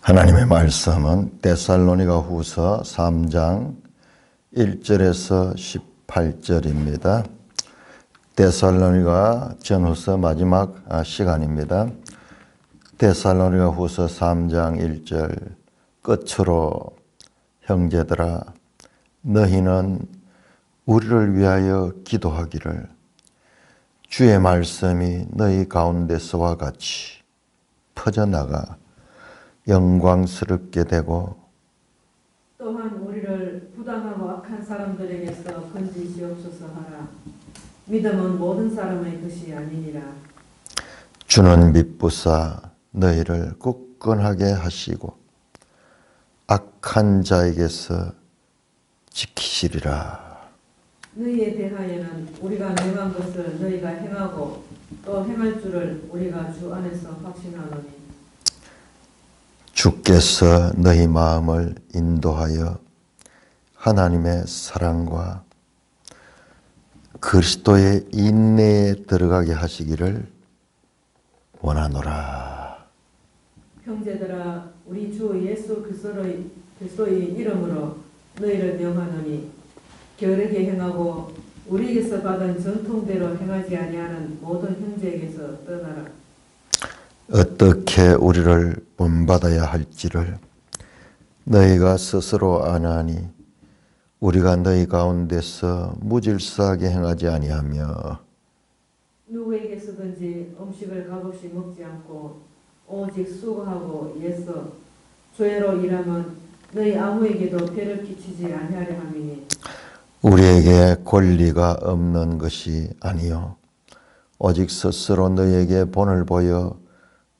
하나님의 말씀은 데살로니가 후서 3장 1절에서 18절입니다. 데살로니가 전후서 마지막 시간입니다. 데살로니가 후서 3장 1절 끝으로 형제들아 너희는 우리를 위하여 기도하기를 주의 말씀이 너희 가운데서와 같이 퍼져나가 영광스럽게 되고 또한 우리를 부당하고 악한 사람들에게서 건지시옵소서 하라. 믿음은 모든 사람의 것이 아니니라. 주는 미쁘사 너희를 굳건하게 하시고 악한 자에게서 지키시리라. 너희에 대하여는 우리가 명한 것을 너희가 행하고 또 행할 줄을 우리가 주 안에서 확신하노니 주께서 너희 마음을 인도하여 하나님의 사랑과 그리스도의 인내에 들어가게 하시기를 원하노라. 형제들아 우리 주 예수 그리스도의 이름으로 너희를 명하노니 게으르게 행하고 우리에게서 받은 전통대로 행하지 아니하는 모든 형제에게서 떠나라. 어떻게 우리를 본받아야 할지를 너희가 스스로 아나니 우리가 너희 가운데서 무질서하게 행하지 아니하며 누구에게서든지 음식을 값없이 먹지 않고 오직 수고하고 애써 죄로 일하면 너희 아무에게도 배를 끼치지 아니하려 함이니 우리에게 권리가 없는 것이 아니요 오직 스스로 너희에게 본을 보여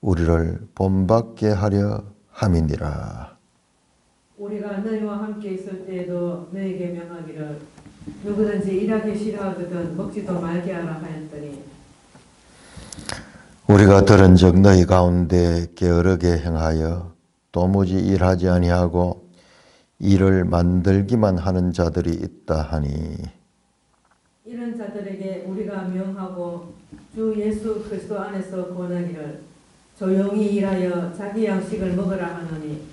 우리를 본받게 하려 함이니라. 우리가 너희와 함께 있을 때에도 너희에게 명하기를 누구든지 일하기 싫어하거든 먹지도 말게 하라 하였더니 우리가 들은즉 너희 가운데 게으르게 행하여 도무지 일하지 아니하고 일을 만들기만 하는 자들이 있다 하니 이런 자들에게 우리가 명하고 주 예수 그리스도 안에서 권하기를 조용히 일하여 자기 양식을 먹으라 하노니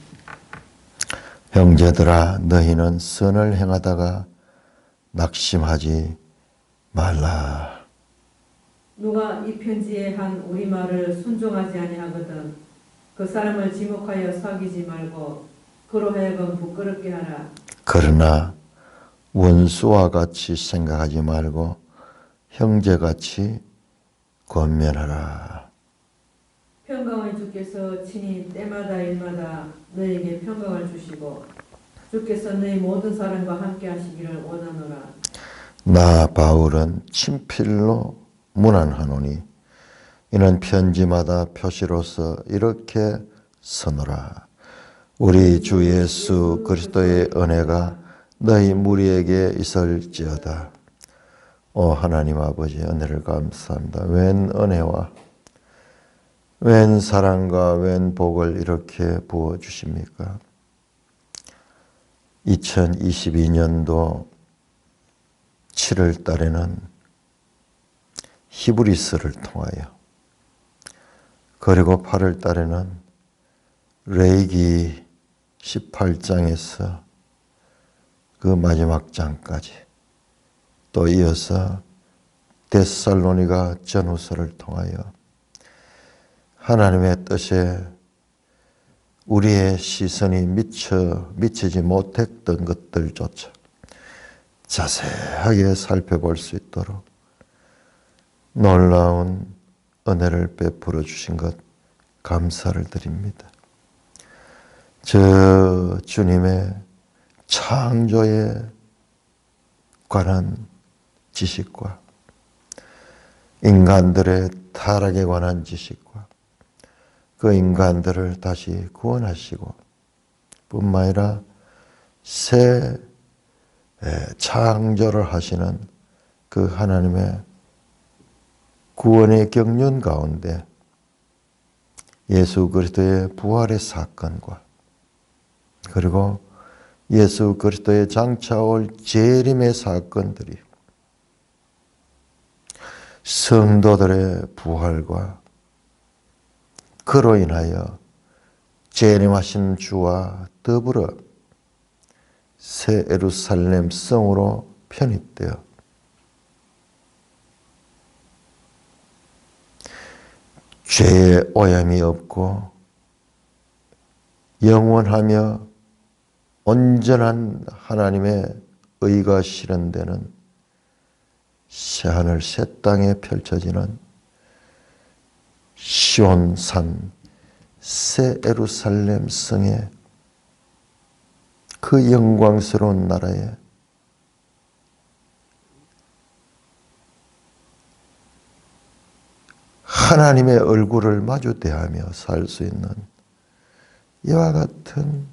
형제들아 너희는 선을 행하다가 낙심하지 말라. 누가 이 편지에 한 우리 말을 순종하지 아니하거든 그 사람을 지목하여 사귀지 말고 그로 하여금 부끄럽게 하라. 그러나 원수와 같이 생각하지 말고 형제같이 권면하라. 평강의 주께서 친히 때마다 일마다 너에게 평강을 주시고 주께서 너희 모든 사람과 함께 하시기를 원하노라. 나 바울은 친필로 문안하노니 이는 편지마다 표시로서 이렇게 서노라. 우리 주 예수 그리스도의 은혜가 너희 무리에게 있을지어다. 오 하나님 아버지 은혜를 감사합니다. 웬 은혜와 웬 사랑과 웬 복을 이렇게 부어주십니까? 2022년도 7월 달에는 히브리서를 통하여 그리고 8월 달에는 레위기 18장에서 그 마지막 장까지 또 이어서 데살로니가 전후서를 통하여 하나님의 뜻에 우리의 시선이 미치지 못했던 것들조차 자세하게 살펴볼 수 있도록 놀라운 은혜를 베풀어 주신 것 감사를 드립니다. 저 주님의 창조에 관한 지식과 인간들의 타락에 관한 지식과 그 인간들을 다시 구원하시고 뿐만 아니라 새 창조를 하시는 그 하나님의 구원의 경륜 가운데 예수 그리스도의 부활의 사건과 그리고 예수 그리스도의 장차올 재림의 사건들이 성도들의 부활과 그로 인하여 재림하신 주와 더불어 새 예루살렘 성으로 편입되어 죄의 오염이 없고 영원하며 온전한 하나님의 의가 실현되는 새하늘 새 땅에 펼쳐지는 시온산 새 예루살렘 성에 그 영광스러운 나라에 하나님의 얼굴을 마주 대하며 살 수 있는 이와 같은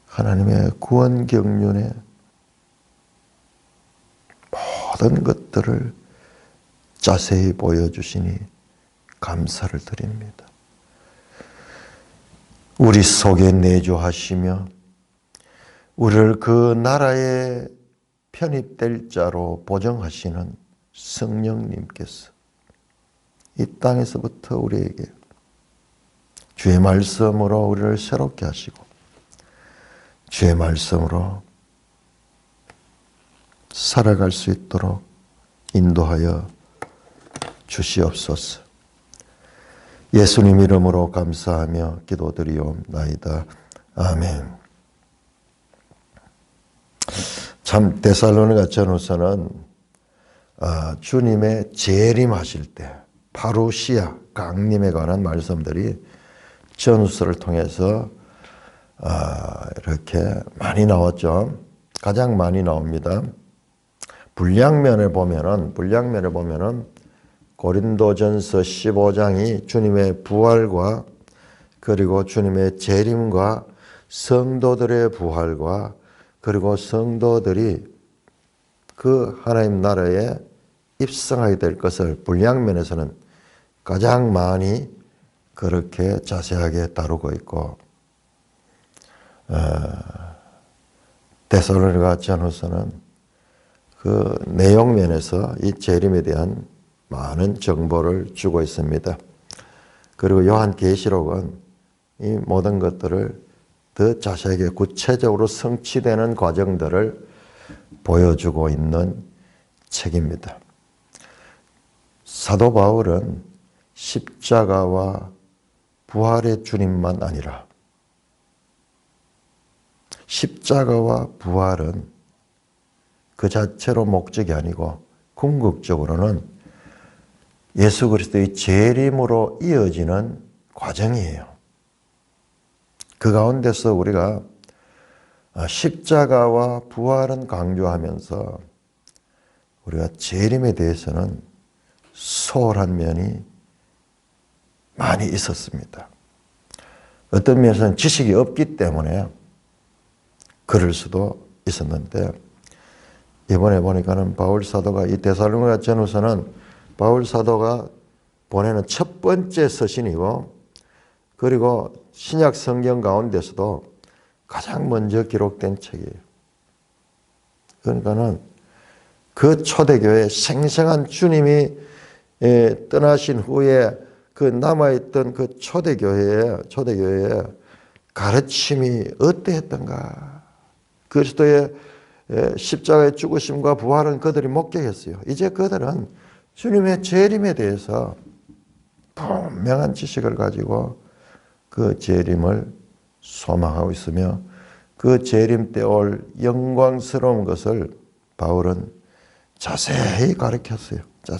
하나님의 구원 경륜의 모든 것들을 자세히 보여주시니 감사를 드립니다. 우리 속에 내주하시며 우리를 그 나라에 편입될 자로 보정하시는 성령님께서 이 땅에서부터 우리에게 주의 말씀으로 우리를 새롭게 하시고 주의 말씀으로 살아갈 수 있도록 인도하여 주시옵소서. 예수님 이름으로 감사하며 기도드리옵나이다. 아멘. 참 데살로니가 전후서는 주님의 재림하실 때 파루시아 강림에 관한 말씀들이 전후서를 통해서 이렇게 많이 나왔죠. 가장 많이 나옵니다. 분량면에 보면은 고린도전서 15장이 주님의 부활과 그리고 주님의 재림과 성도들의 부활과 그리고 성도들이 그 하나님 나라에 입성하게 될 것을 분량면에서는 가장 많이 그렇게 자세하게 다루고 있고 데살로니가 전후서는 그 내용면에서 이 재림에 대한 많은 정보를 주고 있습니다. 그리고 요한계시록은 이 모든 것들을 더 자세하게 구체적으로 성취되는 과정들을 보여주고 있는 책입니다. 사도 바울은 십자가와 부활의 주님만 아니라 십자가와 부활은 그 자체로 목적이 아니고 궁극적으로는 예수 그리스도의 재림으로 이어지는 과정이에요. 그 가운데서 우리가 십자가와 부활은 강조하면서 우리가 재림에 대해서는 소홀한 면이 많이 있었습니다. 어떤 면에서는 지식이 없기 때문에 그럴 수도 있었는데 이번에 보니까는 바울 사도가 이 데살로니가 전후서는 바울 사도가 보내는 첫 번째 서신이고 그리고 신약 성경 가운데서도 가장 먼저 기록된 책이에요. 그러니까는 그 초대교회 생생한 주님이 떠나신 후에 그 남아있던 그 초대교회의 가르침이 어떠했던가. 그리스도의 십자가의 죽으심과 부활은 그들이 목격했어요. 이제 그들은 주님의 재림에 대해서 분명한 지식을 가지고 그 재림을 소망하고 있으며 그 재림 때 올 영광스러운 것을 바울은 자세히 가르쳤어요. 자,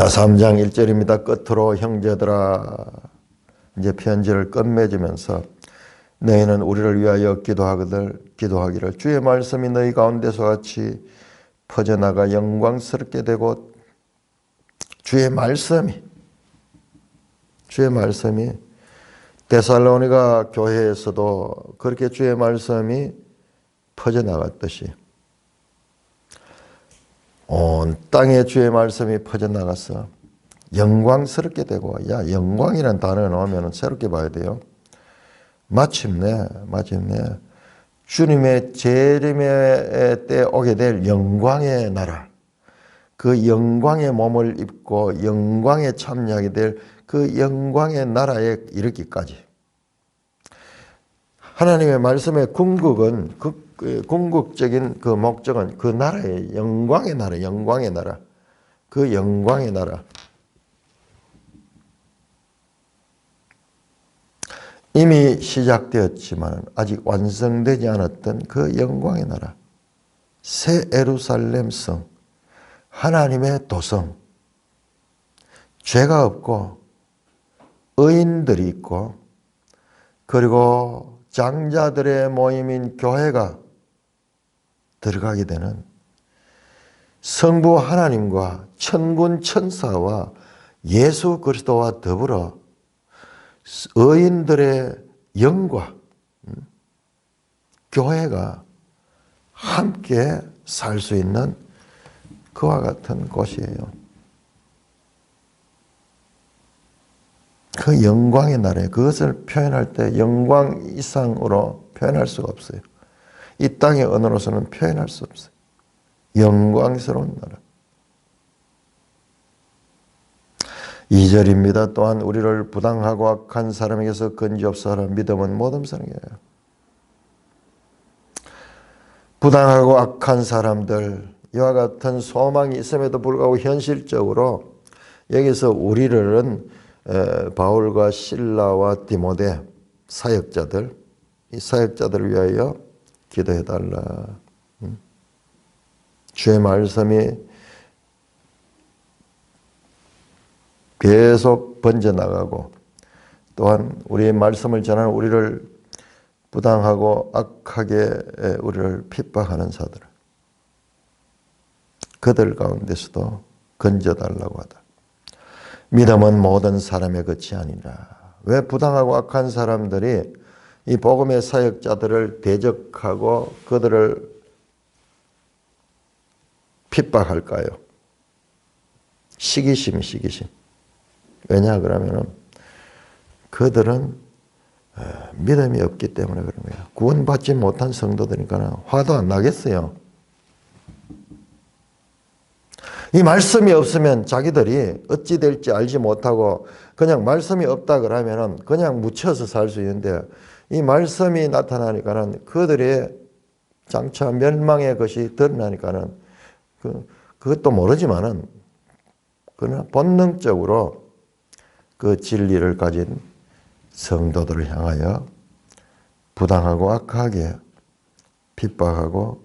3장 1절입니다. 끝으로 형제들아, 이제 편지를 끝맺으면서 너희는 우리를 위하여 기도하기를 주의 말씀이 너희 가운데서 같이 퍼져나가 영광스럽게 되고 주의 말씀이 데살로니가 교회에서도 그렇게 주의 말씀이 퍼져나갔듯이 온 땅에 주의 말씀이 퍼져나가서 영광스럽게 되고, 영광이라는 단어가 나오면 새롭게 봐야 돼요. 마침내 주님의 재림의 때 오게 될 영광의 나라, 그 영광의 몸을 입고 영광에 참여하게 될 그 영광의 나라에 이르기까지. 하나님의 말씀의 궁극은 궁극적인 그 목적은 그 나라의 영광의 나라, 영광의 나라, 그 영광의 나라. 이미 시작되었지만 아직 완성되지 않았던 그 영광의 나라, 새 예루살렘 성, 하나님의 도성, 죄가 없고 의인들이 있고 그리고 장자들의 모임인 교회가 들어가게 되는 성부 하나님과 천군 천사와 예수 그리스도와 더불어 의인들의 영과 교회가 함께 살 수 있는 그와 같은 곳이에요. 그 영광의 나라에 그것을 표현할 때 영광 이상으로 표현할 수가 없어요. 이 땅의 언어로서는 표현할 수 없어요. 영광스러운 나라. 2절입니다. 또한 우리를 부당하고 악한 사람에게서 건지옵소서. 믿음은 모든 사람이에요. 부당하고 악한 사람들, 이와 같은 소망이 있음에도 불구하고 현실적으로 여기서 우리를 바울과 실라와 디모데 사역자들, 이 사역자들을 위하여 기도해달라. 주의 말씀이 계속 번져나가고 또한 우리의 말씀을 전하는 우리를 부당하고 악하게 우리를 핍박하는 자들, 그들 가운데서도 건져달라고 하다. 믿음은 모든 사람의 것이 아니라. 왜 부당하고 악한 사람들이 이 복음의 사역자들을 대적하고 그들을 핍박할까요? 시기심. 왜냐 그러면 그들은 믿음이 없기 때문에 그런 거예요. 구원받지 못한 성도들이니까 화도 안 나겠어요. 이 말씀이 없으면 자기들이 어찌 될지 알지 못하고 그냥 말씀이 없다 그러면 그냥 묻혀서 살 수 있는데 이 말씀이 나타나니까는 그들의 장차 멸망의 것이 드러나니까는 그것도 모르지만은 그러나 본능적으로 그 진리를 가진 성도들을 향하여 부당하고 악하게 핍박하고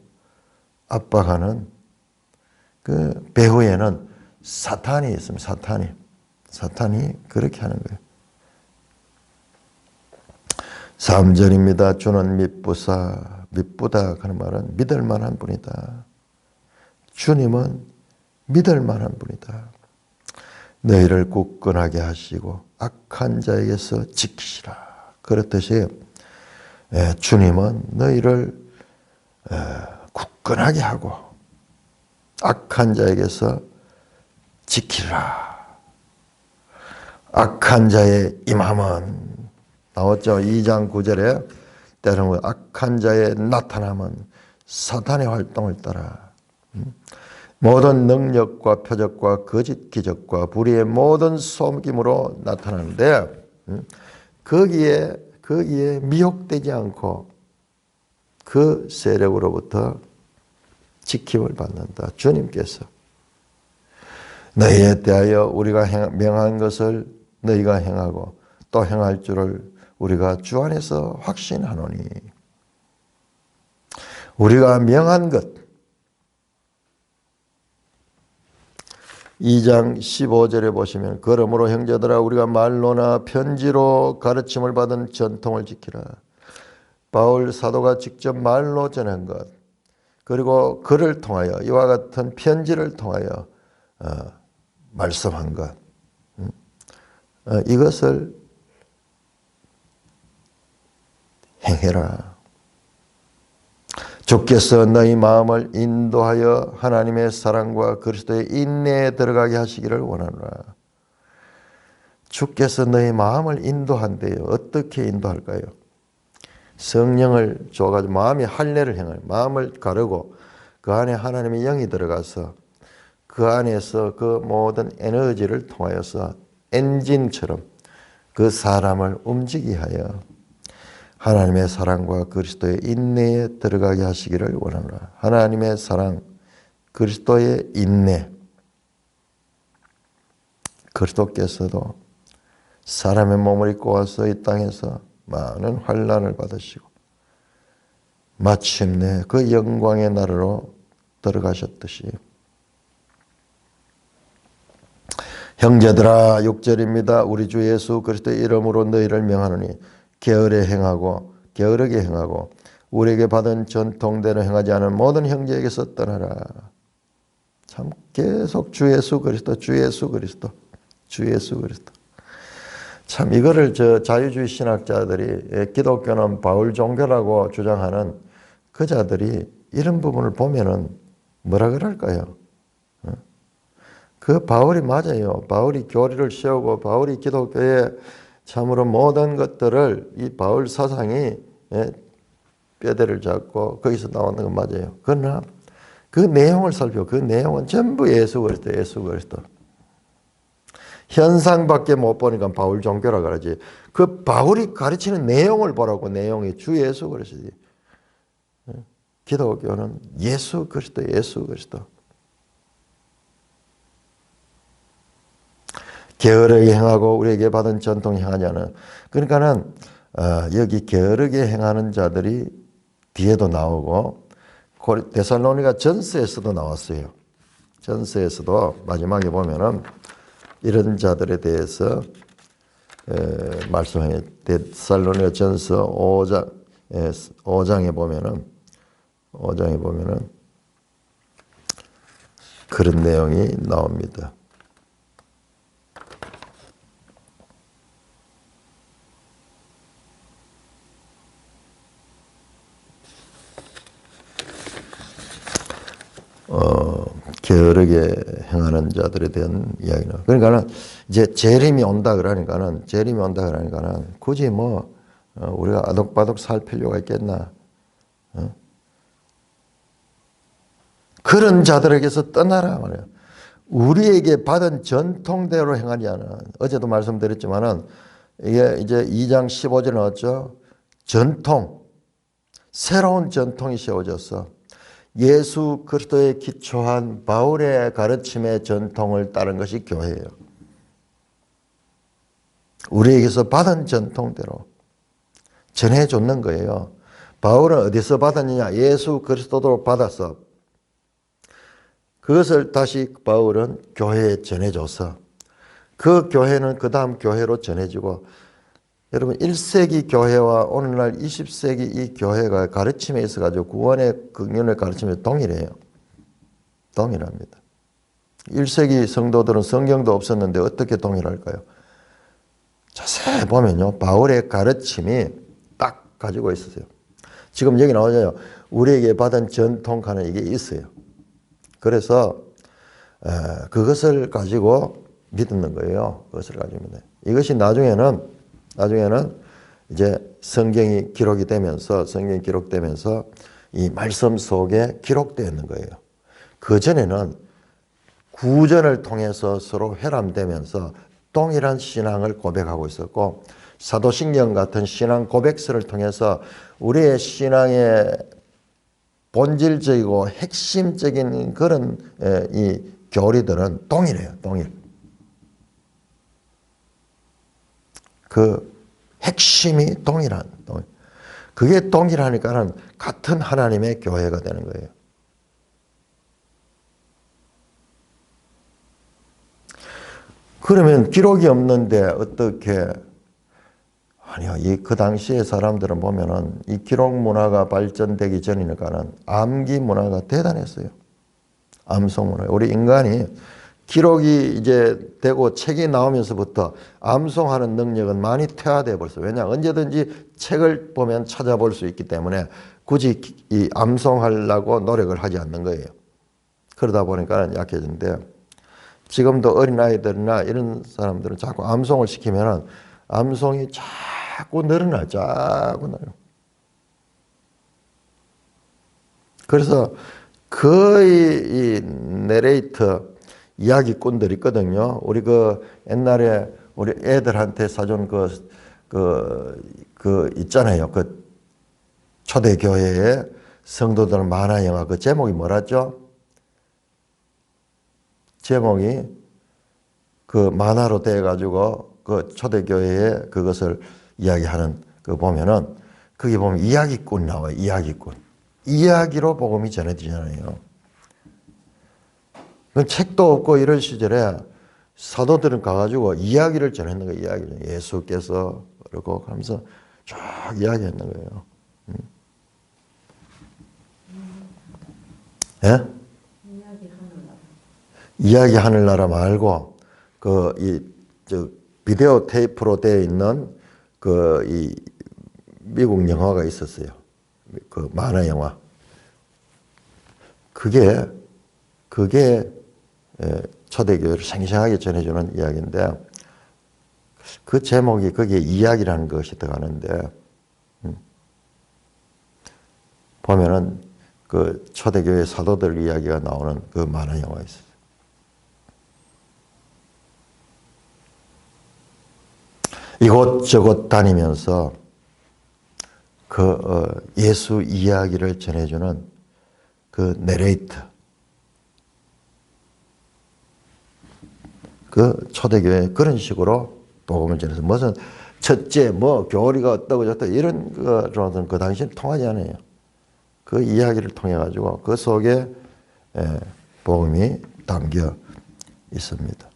압박하는 그 배후에는 사탄이 있습니다. 사탄이 그렇게 하는 거예요. 3절입니다. 주는 미쁘다 하는 말은 믿을 만한 분이다. 주님은 믿을 만한 분이다. 너희를 굳건하게 하시고 악한 자에게서 지키시라. 그렇듯이 주님은 너희를 굳건하게 하고 악한 자에게서 지키라. 악한 자의 임함은 나왔죠. 2장 9절에 때로는 악한 자의 나타남은 사탄의 활동을 따라 모든 능력과 표적과 거짓 기적과 불의의 모든 속임으로 나타나는데 거기에 미혹되지 않고 그 세력으로부터 지킴을 받는다. 주님께서 너희에 대하여 우리가 명한 것을 너희가 행하고 또 행할 줄을 우리가 주 안에서 확신하노니. 우리가 명한 것 2장 15절에 보시면 그러므로 형제들아 우리가 말로나 편지로 가르침을 받은 전통을 지키라. 바울 사도가 직접 말로 전한 것 그리고 글을 통하여 이와 같은 편지를 통하여 말씀한 것 이것을 행해라. 주께서 너희 마음을 인도하여 하나님의 사랑과 그리스도의 인내에 들어가게 하시기를 원하노라. 주께서 너희 마음을 인도한대요. 어떻게 인도할까요? 성령을 줘가지고 마음이 할례를 행할 마음을 가르고 그 안에 하나님의 영이 들어가서 그 안에서 그 모든 에너지를 통하여서 엔진처럼 그 사람을 움직이게 하여 하나님의 사랑과 그리스도의 인내에 들어가게 하시기를 원합니다. 하나님의 사랑, 그리스도의 인내. 그리스도께서도 사람의 몸을 입고 와서 이 땅에서 많은 환난을 받으시고 마침내 그 영광의 나라로 들어가셨듯이 형제들아 6절입니다. 우리 주 예수 그리스도의 이름으로 너희를 명하노니 게으르게 행하고 우리에게 받은 전통대로 행하지 않은 모든 형제에게서 떠나라. 참 계속 주 예수 그리스도 참 이거를 자유주의 신학자들이 기독교는 바울 종교라고 주장하는 그 자들이 이런 부분을 보면은 뭐라 그럴까요? 그 바울이 맞아요. 바울이 교리를 세우고 바울이 기독교의 참으로 모든 것들을 이 바울 사상이 뼈대를 잡고 거기서 나오는 건 맞아요. 그러나 그 내용을 그 내용은 전부 예수 그리스도. 현상밖에 못 보니까 바울 종교라 그러지. 그 바울이 가르치는 내용을 보라고. 내용이 주 예수 그리스도지. 기독교는 예수 그리스도. 게으르게 행하고 우리에게 받은 전통 행하지 않은. 그러니까는 여기 게으르게 행하는 자들이 뒤에도 나오고 데살로니가 전서에서도 나왔어요. 전서에서도 마지막에 보면은 이런 자들에 대해서 말씀해. 데살로니가 전서 5장에 보면은 그런 내용이 나옵니다. 게으르게 행하는 자들에 대한 이야기는. 그러니까는 이제 재림이 온다 그러니까는 굳이 우리가 아독바독 살 필요가 있겠나? 그런 자들에게서 떠나라 말이에요. 우리에게 받은 전통대로 행하지 않은. 어제도 말씀드렸지만은 이게 이제 2장 15절에 나왔죠. 전통, 새로운 전통이 세워졌어. 예수 그리스도에 기초한 바울의 가르침의 전통을 따른 것이 교회예요. 우리에게서 받은 전통대로 전해줬는 거예요. 바울은 어디서 받았느냐? 예수 그리스도로 받았어. 그것을 다시 바울은 교회에 전해줘서 그 교회는 그 다음 교회로 전해지고, 여러분 1세기 교회와 오늘날 20세기 이 교회가 가르침에 있어가지고 구원의 긍휼의 가르침에 동일해요. 동일합니다. 1세기 성도들은 성경도 없었는데 어떻게 동일할까요? 자세히 보면요, 바울의 가르침이 딱 가지고 있었어요. 지금 여기 나오잖아요. 우리에게 받은 전통하는 이게 있어요. 그래서 그것을 가지고 믿는 거예요. 그것을 가지고 믿는. 이것이 나중에는 이제 성경이 기록되면서 이 말씀 속에 기록되어 있는 거예요. 그 전에는 구전을 통해서 서로 회람되면서 동일한 신앙을 고백하고 있었고, 사도신경 같은 신앙 고백서를 통해서 우리의 신앙의 본질적이고 핵심적인 그런 이 교리들은 동일해요. 그 핵심이 동일한. 그게 동일하니까는 같은 하나님의 교회가 되는 거예요. 그러면 기록이 없는데 어떻게? 아니요. 그 당시의 사람들은 보면은 이 기록 문화가 발전되기 전이니까는 암기 문화가 대단했어요. 암송 문화. 우리 인간이 기록이 이제 되고 책이 나오면서부터 암송하는 능력은 많이 퇴화되어 버렸어요. 왜냐? 언제든지 책을 보면 찾아볼 수 있기 때문에 굳이 이 암송하려고 노력을 하지 않는 거예요. 그러다 보니까 약해지는데, 지금도 어린아이들이나 이런 사람들은 자꾸 암송을 시키면은 암송이 자꾸 늘어나요. 그래서 거의 이 내레이터, 이야기꾼들이 있거든요. 우리 그 옛날에 우리 애들한테 사준 있잖아요. 그 초대교회의 성도들 만화 영화 그 제목이 뭐랬죠? 제목이 그 만화로 돼가지고 그 초대교회에 그것을 이야기하는 그 보면은 거기 보면 이야기꾼 나와요. 이야기꾼. 이야기로 복음이 전해지잖아요. 그 책도 없고 이런 시절에 사도들은 가가지고 이야기를 전했는 거예요. 이야기를. 예수께서 그러고 하면서 쫙 이야기했는 거예요. 예? 이야기 하늘나라 말고 비디오 테이프로 되어 있는 이 미국 영화가 있었어요. 그 만화 영화. 그게 초대교회를 생생하게 전해주는 이야기인데 그 제목이 거기에 이야기라는 것이 들어가는데 보면은 그 초대교회 사도들 이야기가 나오는 그 만화 영화가 있어요. 이곳저곳 다니면서 예수 이야기를 전해주는 그 내레이터, 그 초대교회 그런 식으로 복음을 전해서 무슨 첫째 교리가 어떠고 저떠고 이런 거로는 그 당시는 통하지 않아요. 그 이야기를 통해 가지고 그 속에 복음이 담겨 있습니다.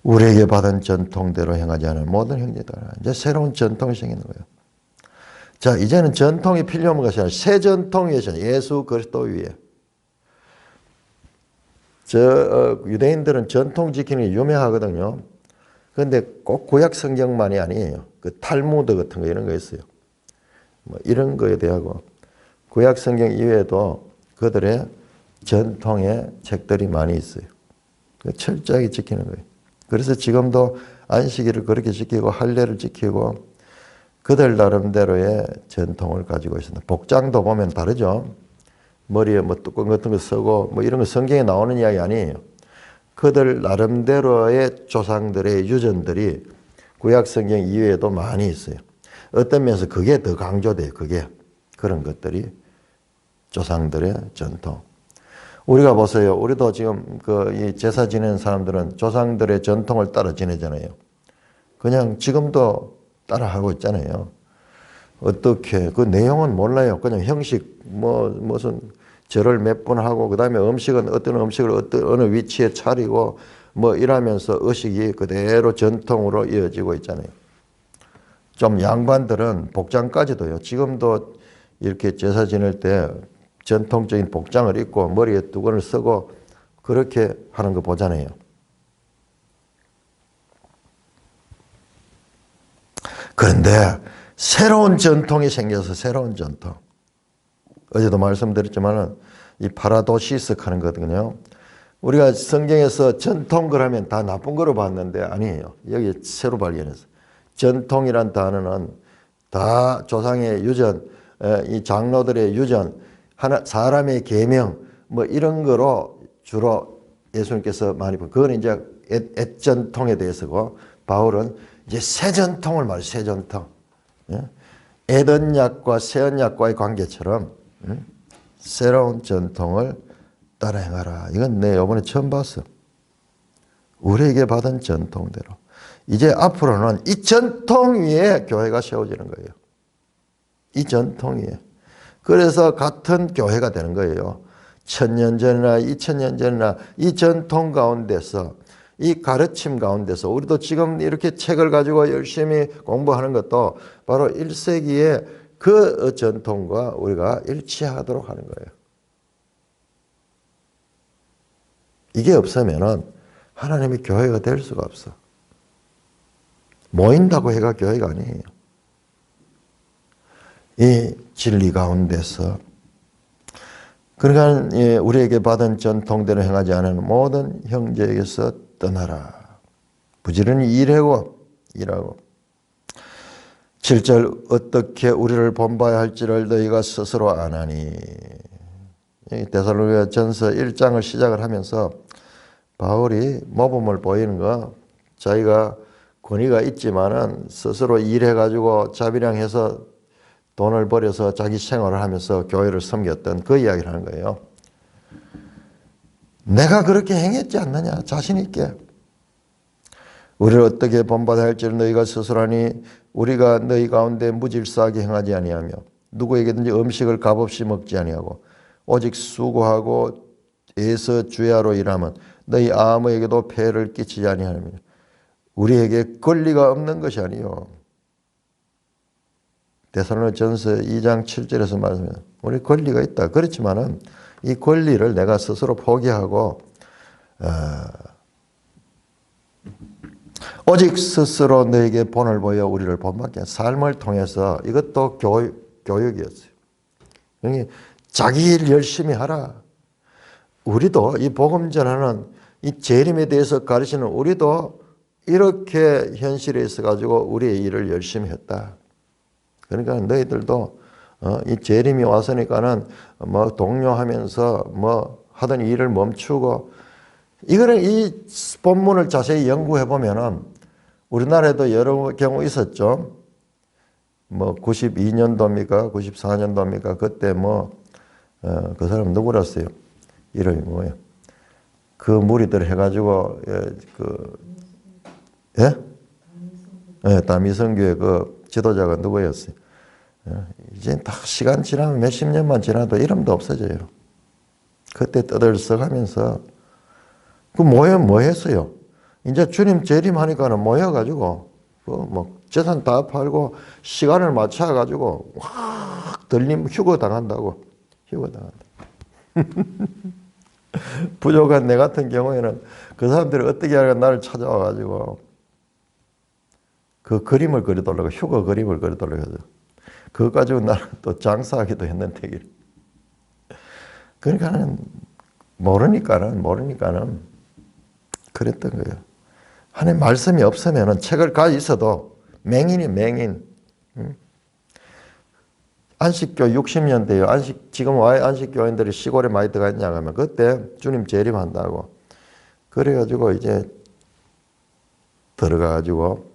우리에게 받은 전통대로 행하지 않은 모든 형제들 이제 새로운 전통이 생기는 거예요. 자, 이제는 전통이 필요 없는 것이 아니라 새 전통 위에 예수 그리스도 위에. 유대인들은 전통 지키는 게 유명하거든요. 그런데 꼭 구약 성경만이 아니에요. 그 탈무드 같은 거 이런 거 있어요. 이런 거에 대하고 구약 성경 이외에도 그들의 전통의 책들이 많이 있어요. 철저하게 지키는 거예요. 그래서 지금도 안식일을 그렇게 지키고 할례를 지키고 그들 나름대로의 전통을 가지고 있습니다. 복장도 보면 다르죠. 머리에 뚜껑 같은 거 쓰고 이런 거 성경에 나오는 이야기 아니에요. 그들 나름대로의 조상들의 유전들이 구약 성경 이외에도 많이 있어요. 어떤 면에서 그게 더 강조돼요. 그런 것들이 조상들의 전통. 우리가 보세요. 우리도 지금 이 제사 지내는 사람들은 조상들의 전통을 따라 지내잖아요. 그냥 지금도 따라 하고 있잖아요. 어떻게 그 내용은 몰라요. 그냥 형식 무슨 절을 몇 번 하고 그다음에 음식은 어떤 음식을 어느 위치에 차리고 이러면서 의식이 그대로 전통으로 이어지고 있잖아요. 좀 양반들은 복장까지도요. 지금도 이렇게 제사 지낼 때 전통적인 복장을 입고 머리에 두건을 쓰고 그렇게 하는 거 보잖아요. 그런데 새로운 전통이 생겨서 새로운 전통. 어제도 말씀드렸지만 이 파라도시스 하는 거거든요. 우리가 성경에서 전통 그러면 다 나쁜 거로 봤는데 아니에요. 여기 새로 발견했어요. 전통이란 단어는 다 조상의 유전, 이 장로들의 유전, 사람의 계명 이런 거로 주로 예수님께서 많이 그건 이제 옛 전통에 대해서고 바울은 이제 새 전통을 말해요. 새 전통. 옛 언약과 새 언약과의 관계처럼 새로운 전통을 따라 행하라. 이건 내 이번에 처음 봤어. 우리에게 받은 전통대로. 이제 앞으로는 이 전통 위에 교회가 세워지는 거예요. 이 전통 위에. 그래서 같은 교회가 되는 거예요. 1000년 전이나 2000년 전이나 이 전통 가운데서 이 가르침 가운데서 우리도 지금 이렇게 책을 가지고 열심히 공부하는 것도 바로 1세기의 그 전통과 우리가 일치하도록 하는 거예요. 이게 없으면은 하나님의 교회가 될 수가 없어. 모인다고 해가 교회가 아니에요. 이 진리 가운데서 그러니까 우리에게 받은 전통대로 행하지 않은 모든 형제에게서 떠나라. 부지런히 일하고 7절 어떻게 우리를 본봐야 할지를 너희가 스스로 아나니. 데살로니가 전서 1장을 시작을 하면서 바울이 모범을 보이는 거, 자기가 권위가 있지만은 스스로 일해가지고 자비량해서 돈을 벌여서 자기 생활을 하면서 교회를 섬겼던 그 이야기를 하는 거예요. 내가 그렇게 행했지 않느냐, 자신 있게. 우리를 어떻게 본받아야 할지를 너희가 스스로 하니 우리가 너희 가운데 무질서하게 행하지 아니하며 누구에게든지 음식을 값없이 먹지 아니하고 오직 수고하고 애써 주야로 일하면 너희 아무에게도 폐를 끼치지 아니하며 우리에게 권리가 없는 것이 아니요. 데살로니가전서 2장 7절에서 말하면 우리 권리가 있다. 그렇지만은 이 권리를 내가 스스로 포기하고 오직 스스로 너에게 본을 보여 우리를 본받게 삶을 통해서 이것도 교육이었어요. 자기 일 열심히 하라. 우리도 이 복음 전하는 이 재림에 대해서 가르치는 우리도 이렇게 현실에 있어 가지고 우리의 일을 열심히 했다. 그러니까 너희들도 이 재림이 왔으니까는 뭐 동료하면서 뭐 하던 일을 멈추고 이거는 이 본문을 자세히 연구해 보면은 우리나라에도 여러 경우 있었죠. 뭐 92년도입니까? 94년도입니까? 그때 그 사람 누구랬어요? 이름이 뭐예요? 그 무리들 해가지고 다미성교회 그 지도자가 누구였어요? 이제 다 시간 지나면 몇십 년만 지나도 이름도 없어져요. 그때 떠들썩하면서 뭐 했어요? 이제 주님 재림하니까는 모여가지고 재산 다 팔고 시간을 맞춰가지고 확 휴거 당한다고. 부족한 내 같은 경우에는 그 사람들이 어떻게 하다가 나를 찾아와가지고 그 그림을 그려달라고 휴거 그림을 그려달라고 해서 그거 가지고 나는 또 장사하기도 했는데 그러니까는 모르니까는 그랬던 거예요. 하나님 말씀이 없으면은 책을 가지고 있어도 맹인. 안식교 60년대요. 지금 왜 안식교인들이 시골에 많이 들어가 있냐 하면 그때 주님 재림한다고. 그래가지고 이제 들어가가지고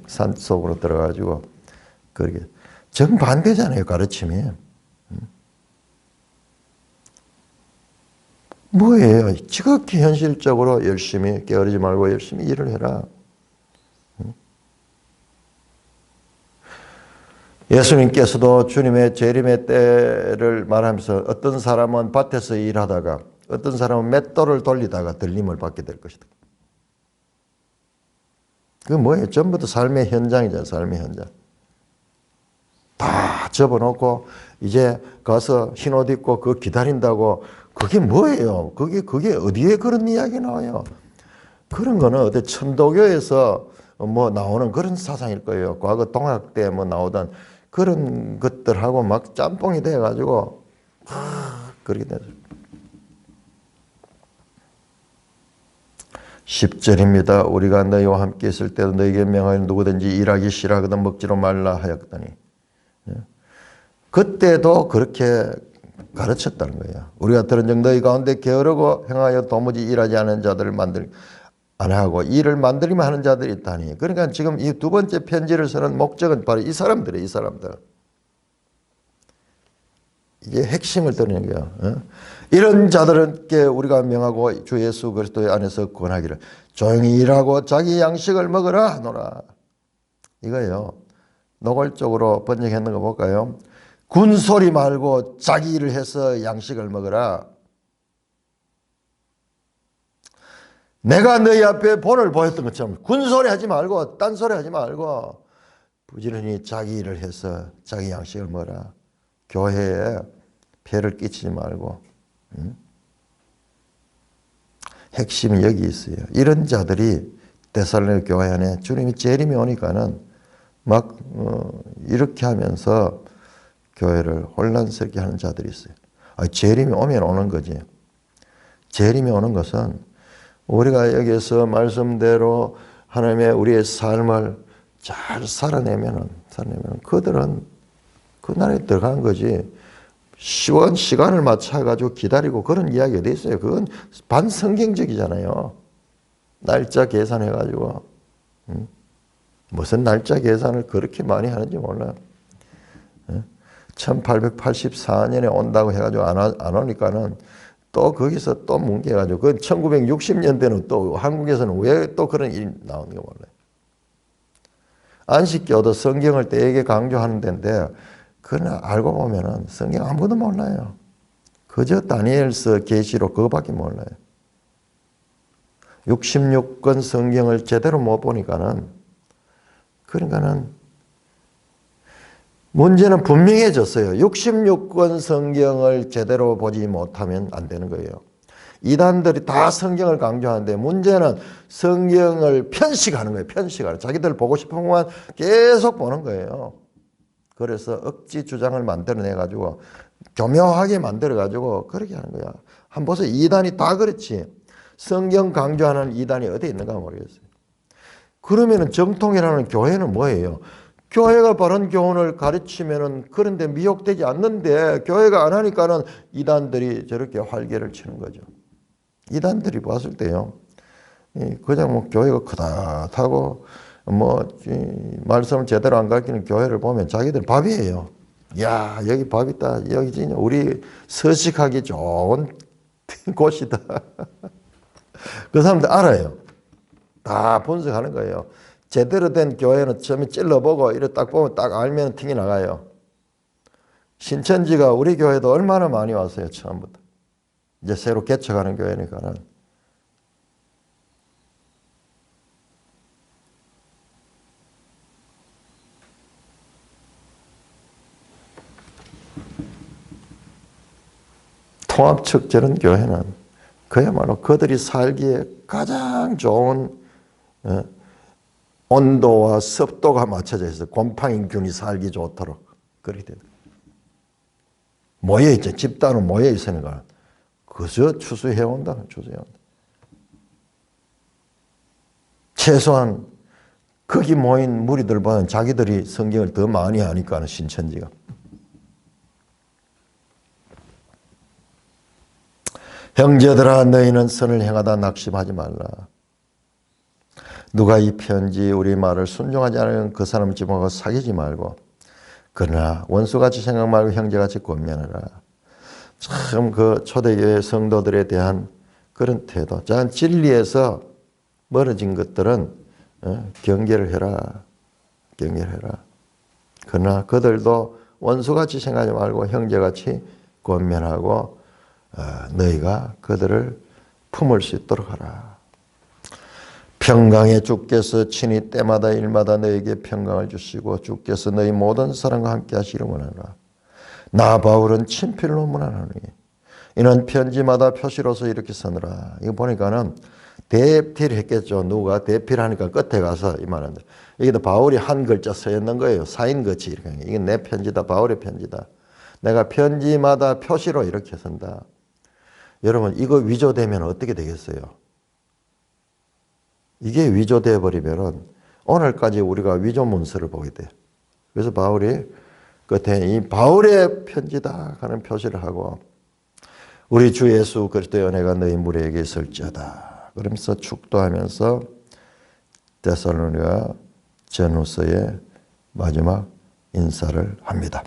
산 속으로 들어가가지고 그렇게 정반대잖아요, 가르침이. 뭐예요? 지극히 현실적으로 열심히 게으르지 말고 열심히 일을 해라. 예수님께서도 주님의 재림의 때를 말하면서 어떤 사람은 밭에서 일하다가 어떤 사람은 맷돌을 돌리다가 들림을 받게 될 것이다. 그게 뭐예요? 전부 다 삶의 현장이잖아요. 삶의 현장. 다 접어놓고 이제 가서 흰 옷 입고 그거 기다린다고 그게 뭐예요? 그게 어디에 그런 이야기 나와요? 그런 거는 어디 천도교에서 나오는 그런 사상일 거예요. 과거 동학 때 나오던 그런 것들하고 막 짬뽕이 돼가지고 그렇게 되죠. 10절입니다. 우리가 너희와 함께 있을 때도 너희에게 명하여 누구든지 일하기 싫어하거든 먹지로 말라 하였더니 그때도 그렇게 가르쳤다는 거예요. 우리가 들은즉 너희 가운데 게으르고 행하여 도무지 일하지 않은 자들을 안 하고 일을 만들기만 하는 자들이 있다니. 그러니까 지금 이 두 번째 편지를 쓰는 목적은 바로 이 사람들이에요. 이 사람들. 이게 핵심을 드러내는 거예요. 이런 자들께 우리가 명하고 주 예수 그리스도의 안에서 권하기를 조용히 일하고 자기 양식을 먹으라 하노라. 이거예요. 노골적으로 번역했는 거 볼까요? 군소리 말고 자기 일을 해서 양식을 먹으라. 내가 너희 앞에 본을 보였던 것처럼 군소리 하지 말고 딴소리 하지 말고 부지런히 자기 일을 해서 자기 양식을 먹어라. 교회에 폐를 끼치지 말고. 핵심이 여기 있어요. 이런 자들이 데살로니가 교회 안에 주님이 재림이 오니까는 막 이렇게 하면서 교회를 혼란스럽게 하는 자들이 있어요. 재림이 오면 오는 거지. 재림이 오는 것은 우리가 여기서 말씀대로 하나님의 우리의 삶을 잘 살아내면 그들은 그 나라에 들어간 거지. 시간을 맞춰가지고 기다리고 그런 이야기 어디 있어요? 그건 반성경적이잖아요. 날짜 계산해가지고. 무슨 날짜 계산을 그렇게 많이 하는지 몰라요. 1884년에 온다고 해가지고 안 오니까는 또 거기서 또 뭉개가지고 그 1960년대는 또 한국에서는 왜 또 그런 일이 나오는 거 몰라요. 안식교도 성경을 되게 강조하는 데인데 그러나 알고 보면은 성경 아무것도 몰라요. 그저 다니엘서 계시록 그거밖에 몰라요. 66권 성경을 제대로 못 보니까는 그러니까는 문제는 분명해졌어요. 66권 성경을 제대로 보지 못하면 안 되는 거예요. 이단들이 다 성경을 강조하는데 문제는 성경을 편식하는 거예요. 편식하는. 자기들 보고 싶은 것만 계속 보는 거예요. 그래서 억지 주장을 만들어내가지고 교묘하게 만들어가지고 그렇게 하는 거야. 한번 보세요. 이단이 다 그렇지. 성경 강조하는 이단이 어디 있는가 모르겠어요. 그러면은 정통이라는 교회는 뭐예요? 교회가 바른 교훈을 가르치면은 그런데 미혹되지 않는데 교회가 안 하니까는 이단들이 저렇게 활개를 치는 거죠. 이단들이 봤을 때요. 그냥 뭐 교회가 크다하고 뭐 말씀을 제대로 안 가르치는 교회를 보면 자기들 밥이에요. 야, 여기 밥 있다. 여기 진짜 우리 서식하기 좋은 곳이다. 그 사람들 알아요. 다 분석하는 거예요. 제대로 된 교회는 처음에 찔러보고 이렇게 딱 보면 딱 알면 팅이 나가요. 신천지가 우리 교회도 얼마나 많이 왔어요. 처음부터. 이제 새로 개척하는 교회니까는. 통합측 저런 교회는 그야말로 그들이 살기에 가장 좋은 온도와 습도가 맞춰져 있어요. 곰팡이균이 살기 좋도록. 그렇게 돼요. 모여있죠. 집단으로 모여있으니까. 그저 추수해온다. 추수해온다. 최소한 거기 모인 무리들보다는 자기들이 성경을 더 많이 하니까 신천지가. 형제들아 너희는 선을 행하다 낙심하지 말라. 누가 이 편지 우리 말을 순종하지 않으면 그 사람을 집어가고 사귀지 말고 그러나 원수같이 생각 말고 형제같이 권면하라. 참 그 초대교회 성도들에 대한 그런 태도. 자, 진리에서 멀어진 것들은 경계를 해라. 경계를 해라. 그러나 그들도 원수같이 생각하지 말고 형제같이 권면하고 너희가 그들을 품을 수 있도록 하라. 평강의 주께서 친히 때마다 일마다 너에게 평강을 주시고 주께서 너희 모든 사람과 함께 하시기를 원하노라. 나 바울은 친필로 문안하노니 이는 편지마다 표시로서 이렇게 쓰느라. 이거 보니까는 대필했겠죠. 누가 대필하니까 끝에 가서 이 말한다. 여기도 바울이 한 글자 써 있는 거예요. 사인거치 이렇게. 이게 내 편지다. 바울의 편지다. 내가 편지마다 표시로 이렇게 쓴다. 여러분 이거 위조되면 어떻게 되겠어요? 이게 위조되어 버리면은 오늘까지 우리가 위조 문서를 보게 돼요. 그래서 바울이 끝에 이 바울의 편지다 하는 표시를 하고 우리 주 예수 그리스도의 은혜가 너희 무리에게 있을지어다. 그러면서 축도하면서 데살로니가 전후서의 마지막 인사를 합니다.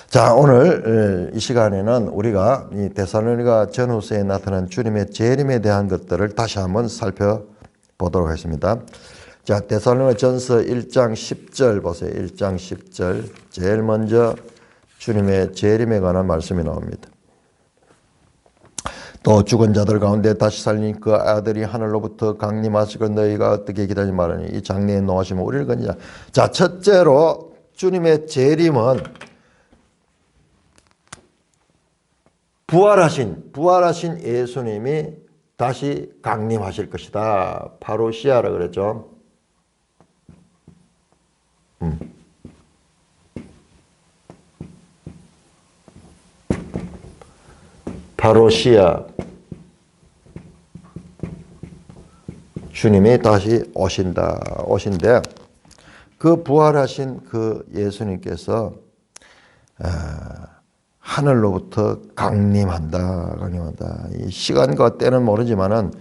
자, 오늘 이 시간에는 우리가 이 데살로니가 전후서에 나타난 주님의 재림에 대한 것들을 다시 한번 살펴보도록 하겠습니다. 자, 데살로니가 전서 1장 10절 보세요. 1장 10절. 제일 먼저 주님의 재림에 관한 말씀이 나옵니다. 또 죽은 자들 가운데 다시 살린 그 아들이 하늘로부터 강림하시고 너희가 어떻게 기다리지 말하니 이 장래에 노하시면 우리를 건지자. 자, 첫째로 주님의 재림은 부활하신 예수님이 다시 강림하실 것이다. 파루시아라 그랬죠. 파루시아. 주님이 다시 오신데 그 부활하신 그 예수님께서 하늘로부터 강림한다. 이 시간과 때는 모르지만은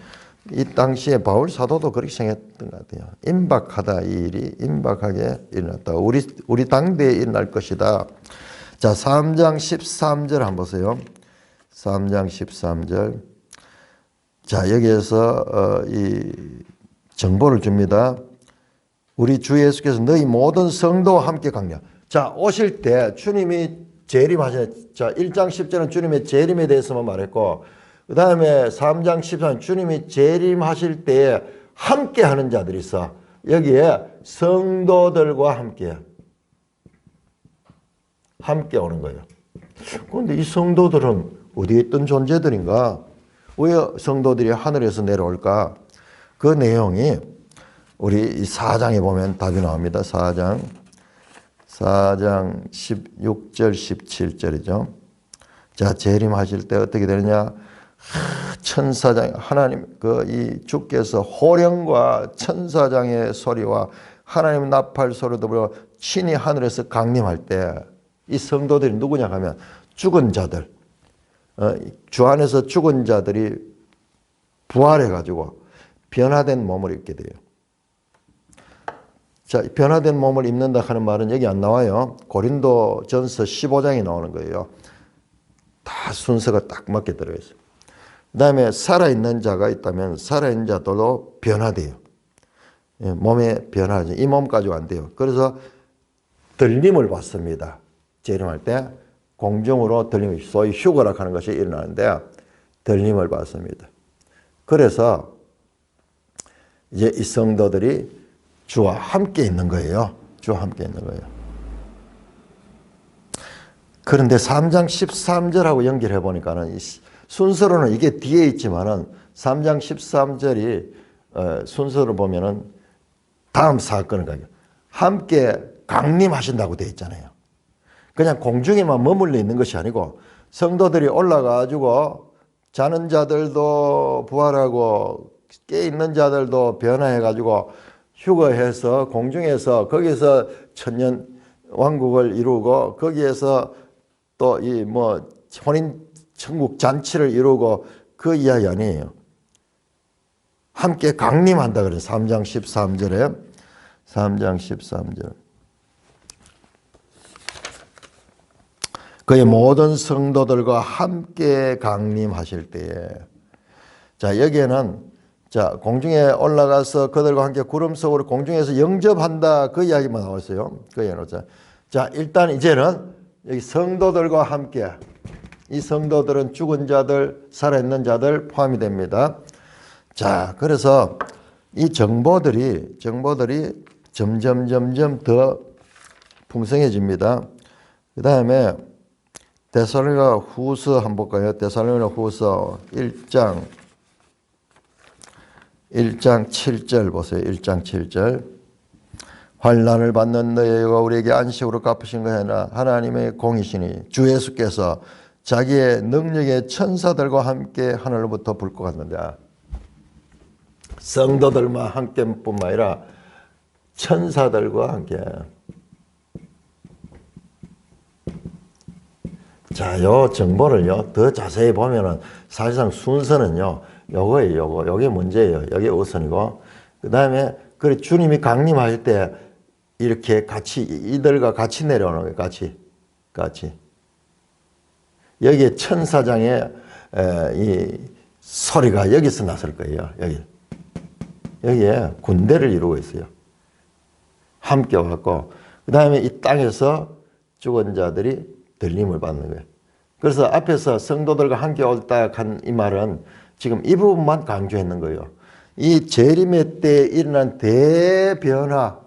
이 당시에 바울 사도도 그렇게 생각했던 것 같아요. 임박하다. 이 일이 임박하게 일어났다. 우리 당대에 일어날 것이다. 자, 3장 13절 한번 보세요. 3장 13절. 자, 여기에서 이 정보를 줍니다. 우리 주 예수께서 너희 모든 성도와 함께 강림. 자, 오실 때 주님이 재림하시네. 자, 1장 10절은 주님의 재림에 대해서만 말했고, 그 다음에 3장 14절 주님이 재림하실 때에 함께 하는 자들이 있어. 여기에 성도들과 함께 오는 거예요. 그런데 이 성도들은 어디에 있던 존재들인가? 왜 성도들이 하늘에서 내려올까? 그 내용이 우리 4장에 보면 답이 나옵니다. 4장 16절 17절이죠. 자, 재림하실 때 어떻게 되느냐? 천사장 하나님 이 주께서 호령과 천사장의 소리와 하나님 나팔 소리 더불어 친히 하늘에서 강림할 때 이 성도들이 누구냐 하면 죽은 자들, 주 안에서 죽은 자들이 부활해 가지고 변화된 몸을 입게 돼요. 자, 변화된 몸을 입는다 하는 말은 여기 안 나와요. 고린도전서 15장에 나오는 거예요. 다 순서가 딱 맞게 들어있어요. 그 다음에 살아있는 자가 있다면 살아있는 자들도 변화돼요. 몸에 변화하죠. 이 몸 가지고 안 돼요. 그래서 들림을 받습니다. 재림할 때 공중으로 들림이 소위 휴거라 하는 것이 일어나는데 들림을 받습니다. 그래서 이제 이 성도들이 주와 함께 있는 거예요. 주와 함께 있는 거예요. 그런데 3장 13절하고 연결해 보니까는 순서로는 이게 뒤에 있지만은 3장 13절이 순서로 보면은 다음 사건을 가요. 함께 강림하신다고 되어 있잖아요. 그냥 공중에만 머물러 있는 것이 아니고 성도들이 올라가가지고 자는 자들도 부활하고 깨 있는 자들도 변화해가지고 휴거해서 공중에서 거기서 천년 왕국을 이루고 거기에서 또 이 혼인 천국 잔치를 이루고 그 이야기 아니에요. 함께 강림한다 그래요. 3장 13절에 3장 13절. 그의 모든 성도들과 함께 강림하실 때에 자 여기에는 자 공중에 올라가서 그들과 함께 구름 속으로 공중에서 영접한다 그 이야기만 나와 있어요. 그 이야기 나오죠. 자 일단 이제는 여기 성도들과 함께 이 성도들은 죽은 자들 살아있는 자들 포함이 됩니다. 자 그래서 이 정보들이 점점 더 풍성해집니다. 그 다음에 데살로니가 후서 한번 볼까요? 데살로니가 후서 1장 7절 보세요. 1장 7절. 환난을 받는 너희가 우리에게 안식으로 갚으신 것이 아니라 하나님의 공이시니 주 예수께서 자기의 능력의 천사들과 함께 하늘로부터 불고 갔는데 성도들만 함께뿐만 아니라 천사들과 함께. 자, 요 정보를요, 더 자세히 보면은 사실상 순서는요, 요거예요, 요게 문제예요. 요게 우선이고. 그 다음에, 그래, 주님이 강림할 때 이렇게 같이, 이들과 같이 내려오는 거예요, 같이. 여기에 천사장의 이 소리가 여기서 났을 거예요, 여기에 군대를 이루고 있어요. 함께 와갖고, 그 다음에 이 땅에서 죽은 자들이 들림을 받는 거예요. 그래서 앞에서 성도들과 함께 올다 한 이 말은 지금 이 부분만 강조했는 거예요. 이 재림의 때 일어난 대변화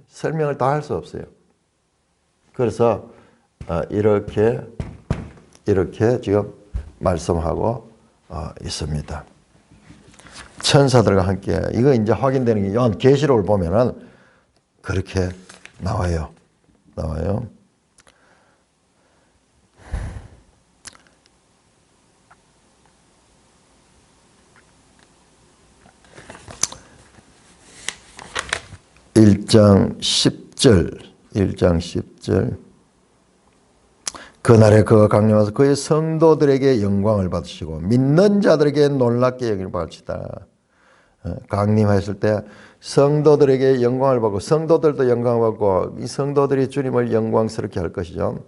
설명을 다 할 수 없어요. 그래서 이렇게 지금 말씀하고 있습니다. 천사들과 함께 이거 이제 확인되는 게 요한 계시록을 보면은 그렇게 나와요. 1장 10절 그날에 그가 강림하서 그의 성도들에게 영광을 받으시고 믿는 자들에게 놀랍게 여김을 받으시다. 강림하였을 때 성도들에게 영광을 받고 성도들도 영광을 받고 이 성도들이 주님을 영광스럽게 할 것이죠.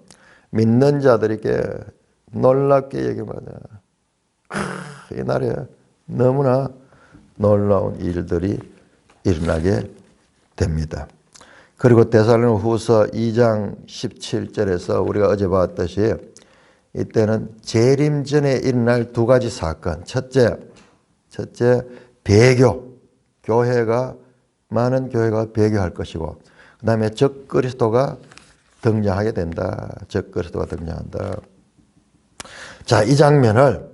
믿는 자들에게 놀랍게 여김을 받아. 이 날에 너무나 놀라운 일들이 일어나게 됩니다. 그리고 데살로니가후서 2장 17절에서 우리가 어제 봤듯이 이때는 재림 전에 일어날 두 가지 사건. 첫째 배교. 많은 교회가 배교할 것이고 그 다음에 적그리스도가 등장하게 된다. 적그리스도가 등장한다. 자, 이 장면을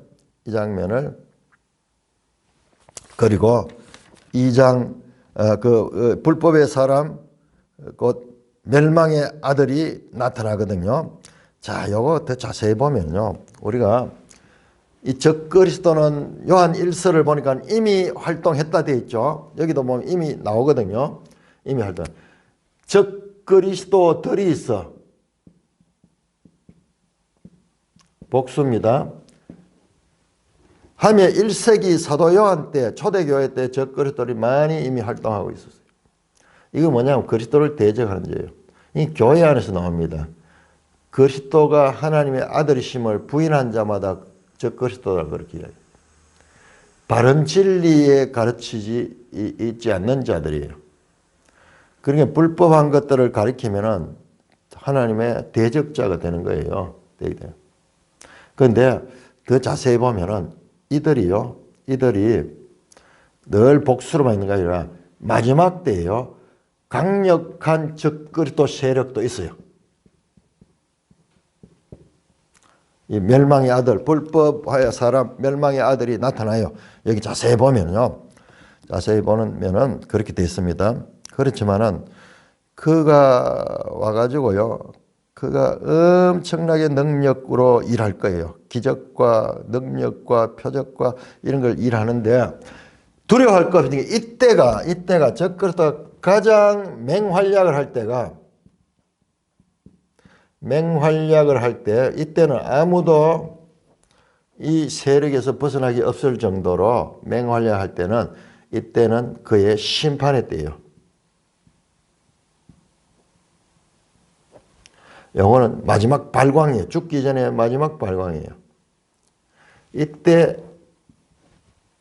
그리고 2장 불법의 사람 곧 멸망의 아들이 나타나거든요. 자, 요거 더 자세히 보면요. 우리가 이 적그리스도는 요한 1서를 보니까 이미 활동했다 되어 있죠. 여기도 보면 이미 나오거든요. 이미 활동. 적그리스도들이 있어. 복수입니다. 하며 1세기 사도 요한 때 초대교회 때 적그리스도들이 많이 이미 활동하고 있었어요. 이거 뭐냐면 그리스도를 대적하는 죄예요. 이 교회 안에서 나옵니다. 그리스도가 하나님의 아들이심을 부인한 자마다 적그리스도라 그렇게 이야기해요. 바른 진리에 가르치지 있지 않는 자들이에요. 그러니까 불법한 것들을 가리키면은 하나님의 대적자가 되는 거예요. 그런데 더 자세히 보면은 이들이 늘 복수로만 있는 게 아니라 마지막 때에요. 강력한 적그리스도 세력도 있어요. 이 멸망의 아들, 불법하여 사람 멸망의 아들이 나타나요. 여기 자세히 보면요. 자세히 보면은 그렇게 되어 있습니다. 그렇지만은 그가 와가지고요. 그가 엄청나게 능력으로 일할 거예요. 기적과 능력과 표적과 이런 걸 일하는데 두려워할 것 없으니까 이때가 적그리스도가 가장 맹활약을 할 때 이때는 아무도 이 세력에서 벗어나기 없을 정도로 맹활약할 때는 이때는 그의 심판의 때예요. 영혼은 마지막 발광이에요. 죽기 전에 마지막 발광이에요. 이때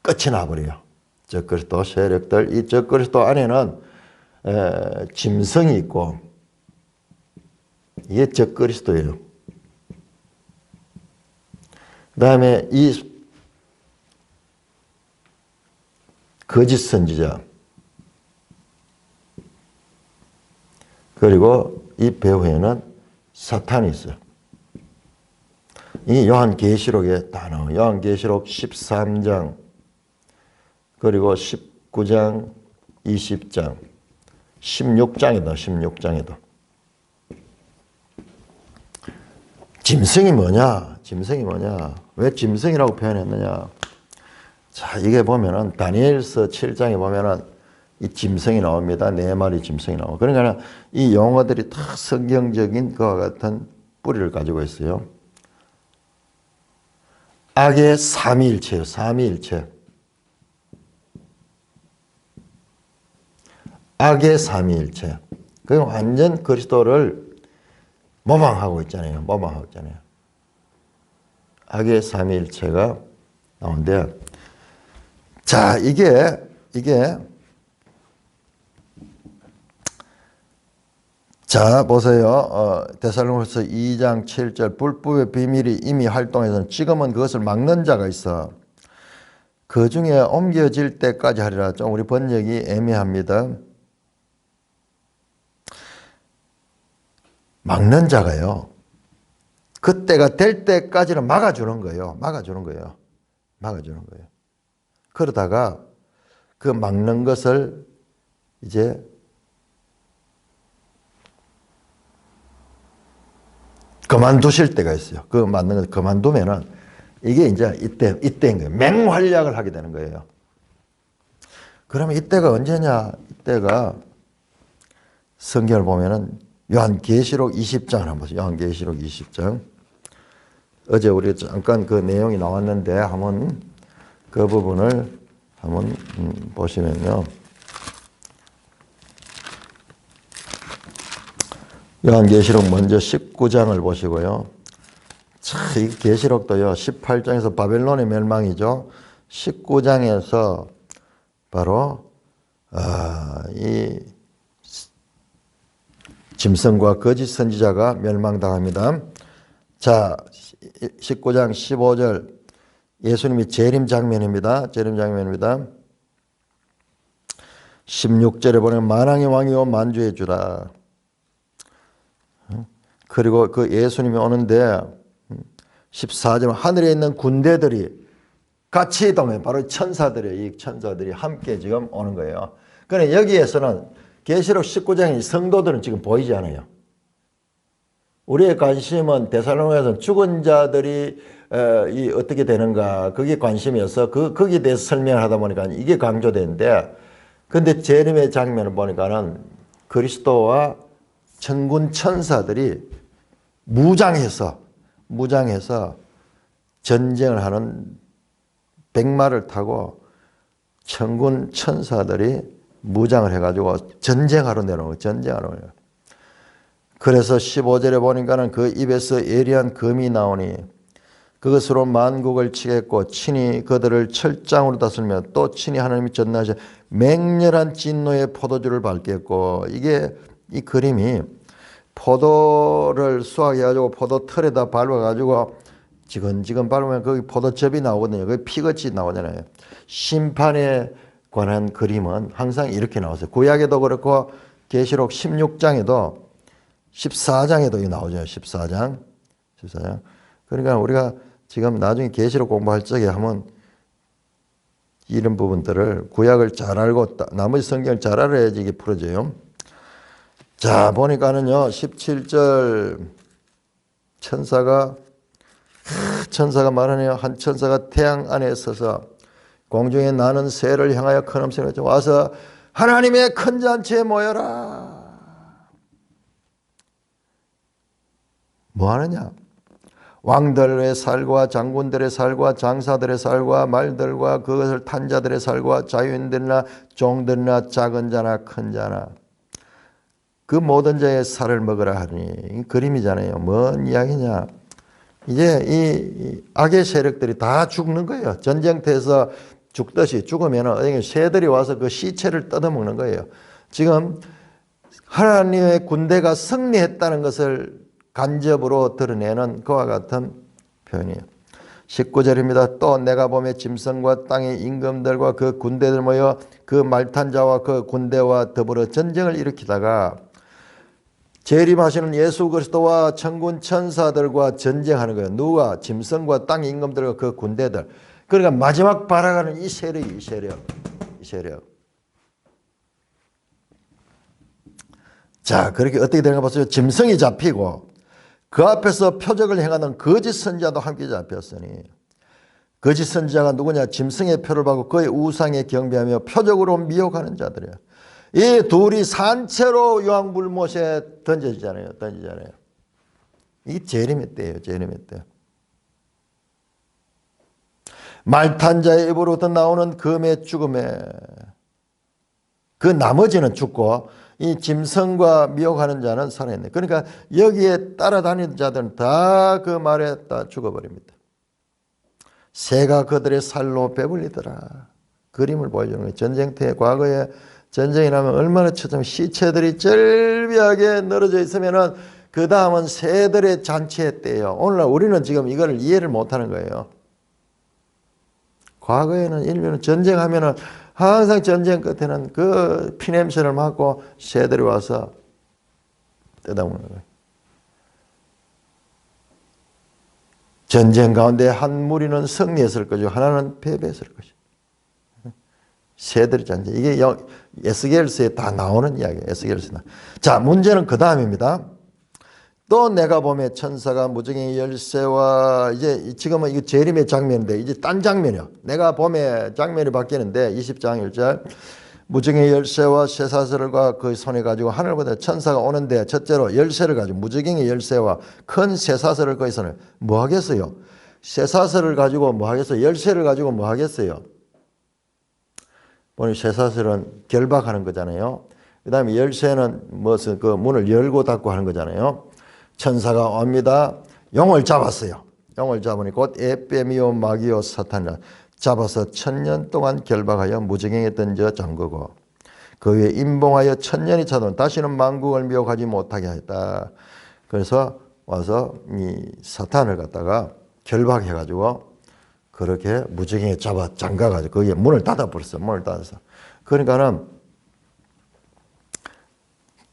끝이 나버려요. 적그리스도 세력들, 이 적그리스도 안에는 짐승이 있고 이게 적그리스도예요. 그 다음에 이 거짓 선지자 그리고 이 배후에는 사탄이 있어요. 이 요한계시록에 다 나와요. 요한계시록 13장 그리고 19장 20장 16장에도 짐승이 뭐냐? 왜 짐승이라고 표현했느냐? 자, 이게 보면은 다니엘서 7장에 보면은 이 짐승이 나옵니다. 4마리 짐승이 나오고. 그러니까 이 용어들이 다 성경적인 그와 같은 뿌리를 가지고 있어요. 악의 삼위일체예요. 삼위일체. 악의 삼위일체. 그 완전 그리스도를 모방하고 있잖아요. 악의 삼위일체가 나오는데, 자, 이게 자, 보세요. 데살로니가서 2장 7절 불법의 비밀이 이미 활동해서 지금은 그것을 막는 자가 있어. 그 중에 옮겨질 때까지 하리라. 좀 우리 번역이 애매합니다. 막는 자가요. 그때가 될 때까지는 막아주는 거예요. 그러다가 그 막는 것을 이제 그만두실 때가 있어요. 그 맞는 걸 그만두면은 이게 이제 이때인 거예요. 맹활약을 하게 되는 거예요. 그러면 이때가 언제냐? 이때가 성경을 보면은 요한계시록 20장을 한번 보세요. 요한계시록 20장. 어제 우리 잠깐 그 내용이 나왔는데 한번 그 부분을 한번 보시면요. 요한계시록 먼저 19장을 보시고요. 참, 이 계시록도요, 18장에서 바벨론의 멸망이죠. 19장에서 바로, 이 짐승과 거짓 선지자가 멸망당합니다. 자, 19장 15절, 예수님이 재림 장면입니다. 재림 장면입니다. 16절에 보면 만왕의 왕이요 만주의 주라. 그리고 그 예수님이 오는데 14절 하늘에 있는 군대들이 같이 이동해. 바로 천사들이, 이 천사들이 함께 지금 오는 거예요. 그런데 여기에서는 계시록 19장의 성도들은 지금 보이지 않아요. 우리의 관심은 데살로니가에서 죽은 자들이 이 어떻게 되는가, 그게 관심이어서 거기에 대해서 설명을 하다 보니까 이게 강조되는데, 근데 재림의 장면을 보니까는 그리스도와 천군 천사들이 무장해서 전쟁을 하는 백마를 타고 천군 천사들이 무장을 해가지고 전쟁하러 내려오는 거예요. 전쟁하러 내려오는 거예요. 그래서 15절에 보니까는 그 입에서 예리한 검이 나오니 그것으로 만국을 치겠고 친히 그들을 철장으로 다스리며 또 친히 하나님이 전능하신 맹렬한 진노의 포도주를 밟겠고, 이게 이 그림이 포도를 수확해가지고 포도 틀에다 밟아가지고 지근지근 밟으면 거기 포도즙이 나오거든요. 거기 피같이 나오잖아요. 심판에 관한 그림은 항상 이렇게 나왔어요. 구약에도 그렇고 계시록 16장에도 14장에도 나오죠. 14장. 그러니까 우리가 지금 나중에 계시록 공부할 적에 하면 이런 부분들을 구약을 잘 알고 나머지 성경을 잘 알아야지 이게 풀어져요. 자, 보니까는요, 17절 천사가 말하네요. 한 천사가 태양 안에 서서 공중에 나는 새를 향하여 큰 음성을 했죠. 와서 하나님의 큰 잔치에 모여라. 뭐 하느냐? 왕들의 살과 장군들의 살과 장사들의 살과 말들과 그것을 탄 자들의 살과 자유인들이나 종들이나 작은 자나 큰 자나 그 모든 자의 살을 먹으라 하니, 이 그림이잖아요. 뭔 이야기냐? 이제 이 악의 세력들이 다 죽는 거예요. 전쟁터에서 죽듯이 죽으면 새들이 와서 그 시체를 뜯어먹는 거예요. 지금 하나님의 군대가 승리했다는 것을 간접으로 드러내는 그와 같은 표현이에요. 19절입니다. 또 내가 보매 짐승과 땅의 임금들과 그 군대들 모여 그 말탄 자와 그 군대와 더불어 전쟁을 일으키다가 재림하시는 예수 그리스도와 천군 천사들과 전쟁하는 거예요. 누가? 짐승과 땅의 임금들과 그 군대들. 그러니까 마지막 발악하는 이 세력이, 이 세력. 자, 그렇게 어떻게 되는가 보세요. 짐승이 잡히고 그 앞에서 표적을 행하는 거짓 선지자도 함께 잡혔으니, 거짓 선지자가 누구냐? 짐승의 표를 받고 그의 우상에 경배하며 표적으로 미혹하는 자들이야. 이 둘이 산채로 요한불못에 던져지잖아요. 이게 재림의 때예요. 재림의 때. 말탄 자의 입으로부터 나오는 금의 죽음에 그 나머지는 죽고 이 짐승과 미혹하는 자는 살아있네. 그러니까 여기에 따라다니는 자들은 다 그 말에 다 죽어버립니다. 새가 그들의 살로 배불리더라. 그림을 보여주는 거예요. 전쟁터에 과거에 전쟁이 나면 얼마나 처참해. 시체들이 절비하게 늘어져 있으면은 그 다음은 새들의 잔치의 때예요. 오늘날 우리는 지금 이걸 이해를 못하는 거예요. 과거에는 인류는 전쟁하면은 항상 전쟁 끝에는 그 피냄새를 맡고 새들이 와서 뜯어먹는 거예요. 전쟁 가운데 한 무리는 승리했을 거죠. 하나는 패배했을 것이죠. 새들이 잔치. 이게 에스겔서에 다 나오는 이야기예요. 에스겔서에. 자, 문제는 그 다음입니다. 또 내가 보매 천사가 무정의 열쇠와, 이제 지금은 이거 재림의 장면인데 이제 딴 장면이요. 내가 보매 장면이 바뀌는데 20장 1절 무증의 열쇠와 쇠사슬과 그 손에 가지고 하늘보다 천사가 오는데 첫째로 열쇠를 가지고 무증의 열쇠와 큰 쇠사슬을 그 손에 뭐 하겠어요? 쇠사슬을 가지고 뭐 하겠어요? 열쇠를 가지고 뭐 하겠어요? 보니 쇠사슬은 결박하는 거잖아요. 그 다음에 열쇠는 무슨 그 문을 열고 닫고 하는 거잖아요. 천사가 옵니다. 용을 잡았어요. 용을 잡으니 곧 에빼미오 마귀오 사탄이라 잡아서 1000년 동안 결박하여 무지경에 던져 잠그고 그 위에 임봉하여 1000년이 차도록 다시는 만국을 미혹하지 못하게 하였다. 그래서 와서 이 사탄을 갖다가 결박해가지고 그렇게 무지경에 잡아 잠가가지고 거기에 문을 닫아버렸어요. 문을 닫아서. 그러니까는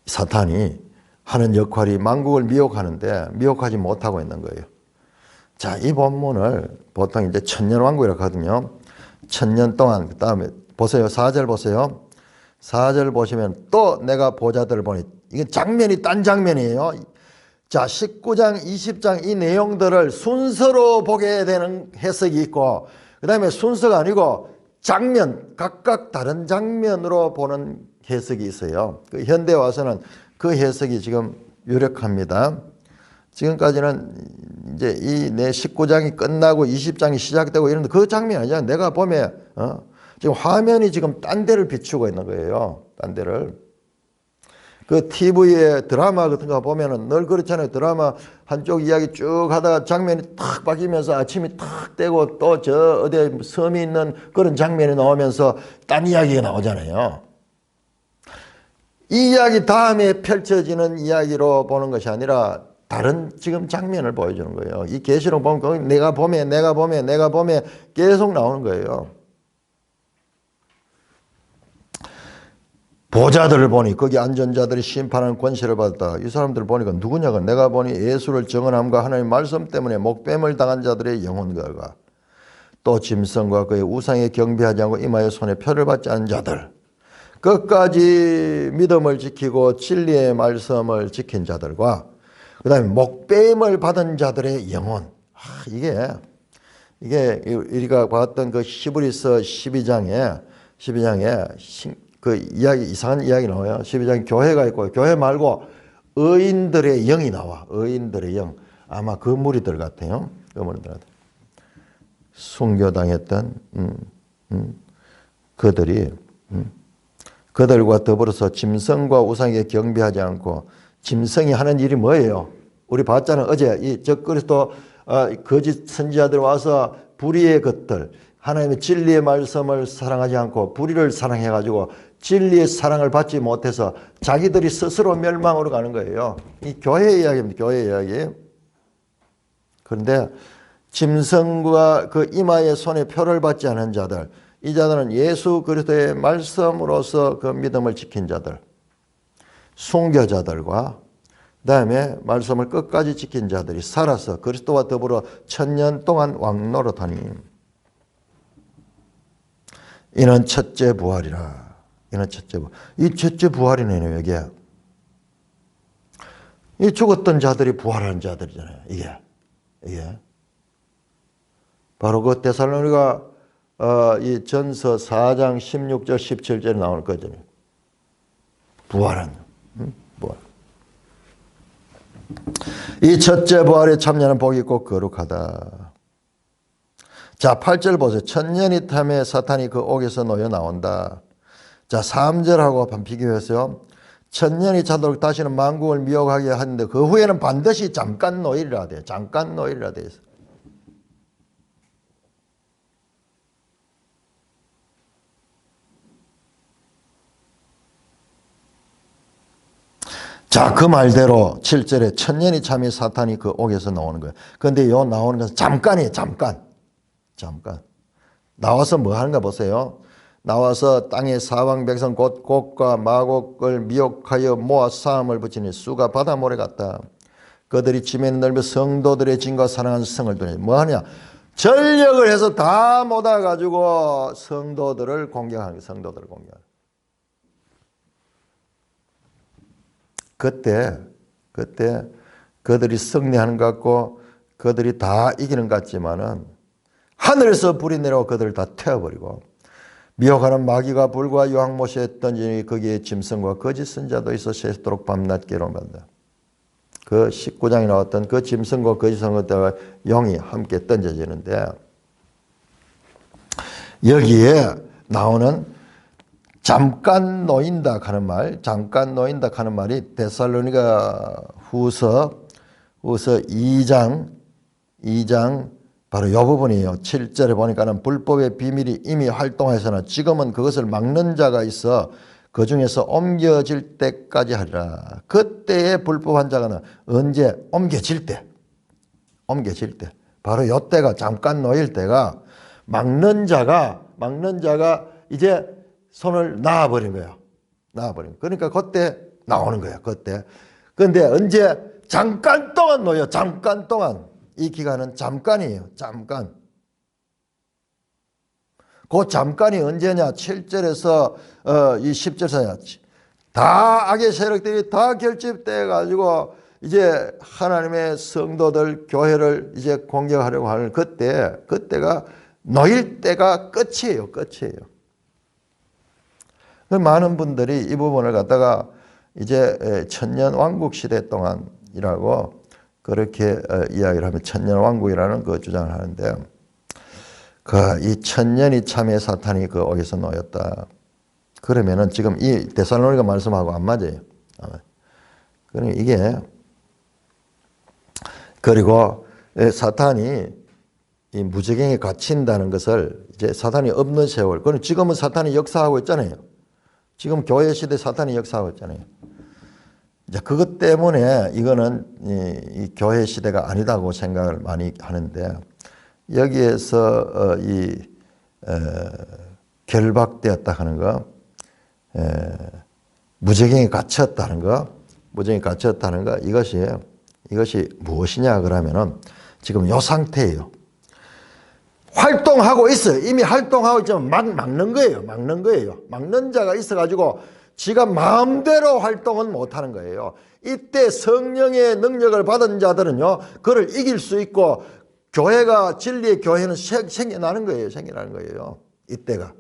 사탄이 하는 역할이 만국을 미혹하는데 미혹하지 못하고 있는 거예요. 자, 이 본문을 보통 이제 천년왕국이라고 하거든요. 1000년 동안, 그 다음에 보세요. 4절 보세요. 4절 보시면 또 내가 보자들을 보니, 이건 장면이 딴 장면이에요. 자, 19장, 20장 이 내용들을 순서로 보게 되는 해석이 있고, 그 다음에 순서가 아니고 장면, 각각 다른 장면으로 보는 해석이 있어요. 그 현대에 와서는 그 해석이 지금 유력합니다. 지금까지는 이제 이 내 19장이 끝나고 20장이 시작되고 이런데 그 장면이 아니잖아요. 내가 보면 지금 화면이 지금 딴 데를 비추고 있는 거예요. 딴 데를. 그 TV에 드라마 같은 거 보면은 늘 그렇잖아요. 드라마 한쪽 이야기 쭉 하다가 장면이 탁 바뀌면서 아침이 탁 되고 또 저 어디 섬이 있는 그런 장면이 나오면서 딴 이야기가 나오잖아요. 이 이야기 다음에 펼쳐지는 이야기로 보는 것이 아니라 다른 지금 장면을 보여주는 거예요. 이 계시록 보면 내가 보면 계속 나오는 거예요. 보자들을 보니 거기 앉은 자들이 심판하는 권세를 받았다. 이 사람들을 보니까 누구냐가 내가 보니 예수를 증언함과 하나님의 말씀 때문에 목뱀을 당한 자들의 영혼들과 또 짐승과 그의 우상에 경배하지 않고 이마에 손에 표를 받지 않은 자들, 끝까지 믿음을 지키고 진리의 말씀을 지킨 자들과 그 다음에 목배임을 받은 자들의 영혼. 이게 우리가 봤던 그 히브리서 12장에 그 이야기, 이상한 이야기 나와요. 12장에 교회가 있고 교회 말고 의인들의 영이 나와. 의인들의 영. 아마 그 무리들 같아요. 그 무리들 같아요. 순교당했던 그들이 그들과 더불어서 짐승과 우상에게 경배하지 않고 짐승이 하는 일이 뭐예요? 우리 봤잖아요. 어제 이 적그리스도 거짓 선지자들이 와서 불의의 것들, 하나님의 진리의 말씀을 사랑하지 않고 불의를 사랑해가지고 진리의 사랑을 받지 못해서 자기들이 스스로 멸망으로 가는 거예요. 이 교회 이야기입니다. 교회 이야기. 그런데 짐승과 그 이마에 손에 표를 받지 않은 자들, 이 자들은 예수 그리스도의 말씀으로서 그 믿음을 지킨 자들, 순교자들과 그 다음에 말씀을 끝까지 지킨 자들이 살아서 그리스도와 더불어 1000년 동안 왕노릇하니 이는 첫째 부활이라. 이는 첫째 부활. 이 첫째 부활이네요. 이게 이 죽었던 자들이 부활하는 자들이잖아요. 이게 바로 그 데살로니가 이 전서 4장 16절 17절에 나오는 거잖아요. 부활한 부활. 이 첫째 부활에 참여하는 복이 있고 거룩하다. 자, 8절 보세요. 1000년이 탐에 사탄이 그 옥에서 놓여 나온다. 자, 3절하고 한번 비교해서요. 1000년이 차도록 다시는 만국을 미혹하게 하는데 그 후에는 반드시 잠깐 노일이라 돼요. 잠깐 노일이라 돼요. 자, 그 말대로 7절에 1000년이 참이 사탄이 그 옥에서 나오는 거예요. 그런데 요 나오는 것은 잠깐이에요. 잠깐. 나와서 뭐 하는가 보세요. 나와서 땅의 사방 백성 곧 곡과 마곡을 미혹하여 모아 싸움을 붙이니 수가 바다 모래 같다. 그들이 지면이 넓어 성도들의 진과 사랑하는 성을 두니 뭐 하냐. 전력을 해서 다 모아가지고 성도들을 공격하는 거예요. 성도들을 공격하는 거예요. 그때 그들이 승리하는 것 같고 그들이 다 이기는 것 같지만은 하늘에서 불이 내려오고 그들을 다 태워버리고 미혹하는 마귀가 불과 요항못에 던지니 거기에 짐승과 거짓 선자도 있어 새도록 밤낮 괴로움받는다. 그 19장에 나왔던 그 짐승과 거짓 선자와 영이 함께 던져지는데 여기에 나오는 잠깐 놓인다 하는 말, 잠깐 놓인다 하는 말이 데살로니가 후서 2장 바로 이 부분이에요. 7절에 보니까는 불법의 비밀이 이미 활동하였으나 지금은 그것을 막는 자가 있어 그 중에서 옮겨질 때까지 하리라. 그때의 불법한 자가 언제? 옮겨질 때. 바로 이 때가 잠깐 놓일 때가 막는 자가 이제 손을 놔버린 거예요. 그러니까 그때 나오는 거예요. 그때. 그런데 언제? 잠깐 동안 놓여. 잠깐 동안. 이 기간은 잠깐이에요. 잠깐. 그 잠깐이 언제냐? 7절에서 이 10절에서 다 악의 세력들이 다 결집돼 가지고 이제 하나님의 성도들 교회를 이제 공격하려고 하는 그때가 놓일 때가 끝이에요. 많은 분들이 이 부분을 갖다가 이제 천년 왕국 시대 동안이라고 그렇게 이야기를 하면 천년 왕국이라는 그 주장을 하는데 이 천년이 참에 사탄이 그 어디서 놓였다. 그러면은 지금 이 데살로니가 말씀하고 안 맞아요. 그러니까 이게 그리고 사탄이 이 무저갱에 갇힌다는 것을 이제 사탄이 없는 세월. 그럼 지금은 사탄이 역사하고 있잖아요. 지금 교회 시대 사탄이 역사하고 있잖아요. 이제 그것 때문에 이거는 이 교회 시대가 아니다고 생각을 많이 하는데 여기에서 결박되었다 하는 거, 무저갱에 갇혔다는 거, 이것이 무엇이냐 그러면은 지금 이 상태예요. 활동하고 있어요. 이미 활동하고 있지만 막는 거예요. 막는 자가 있어가지고 지가 마음대로 활동은 못하는 거예요. 이때 성령의 능력을 받은 자들은요, 그를 이길 수 있고 교회가 진리의 교회는 생겨나는 거예요. 이때가.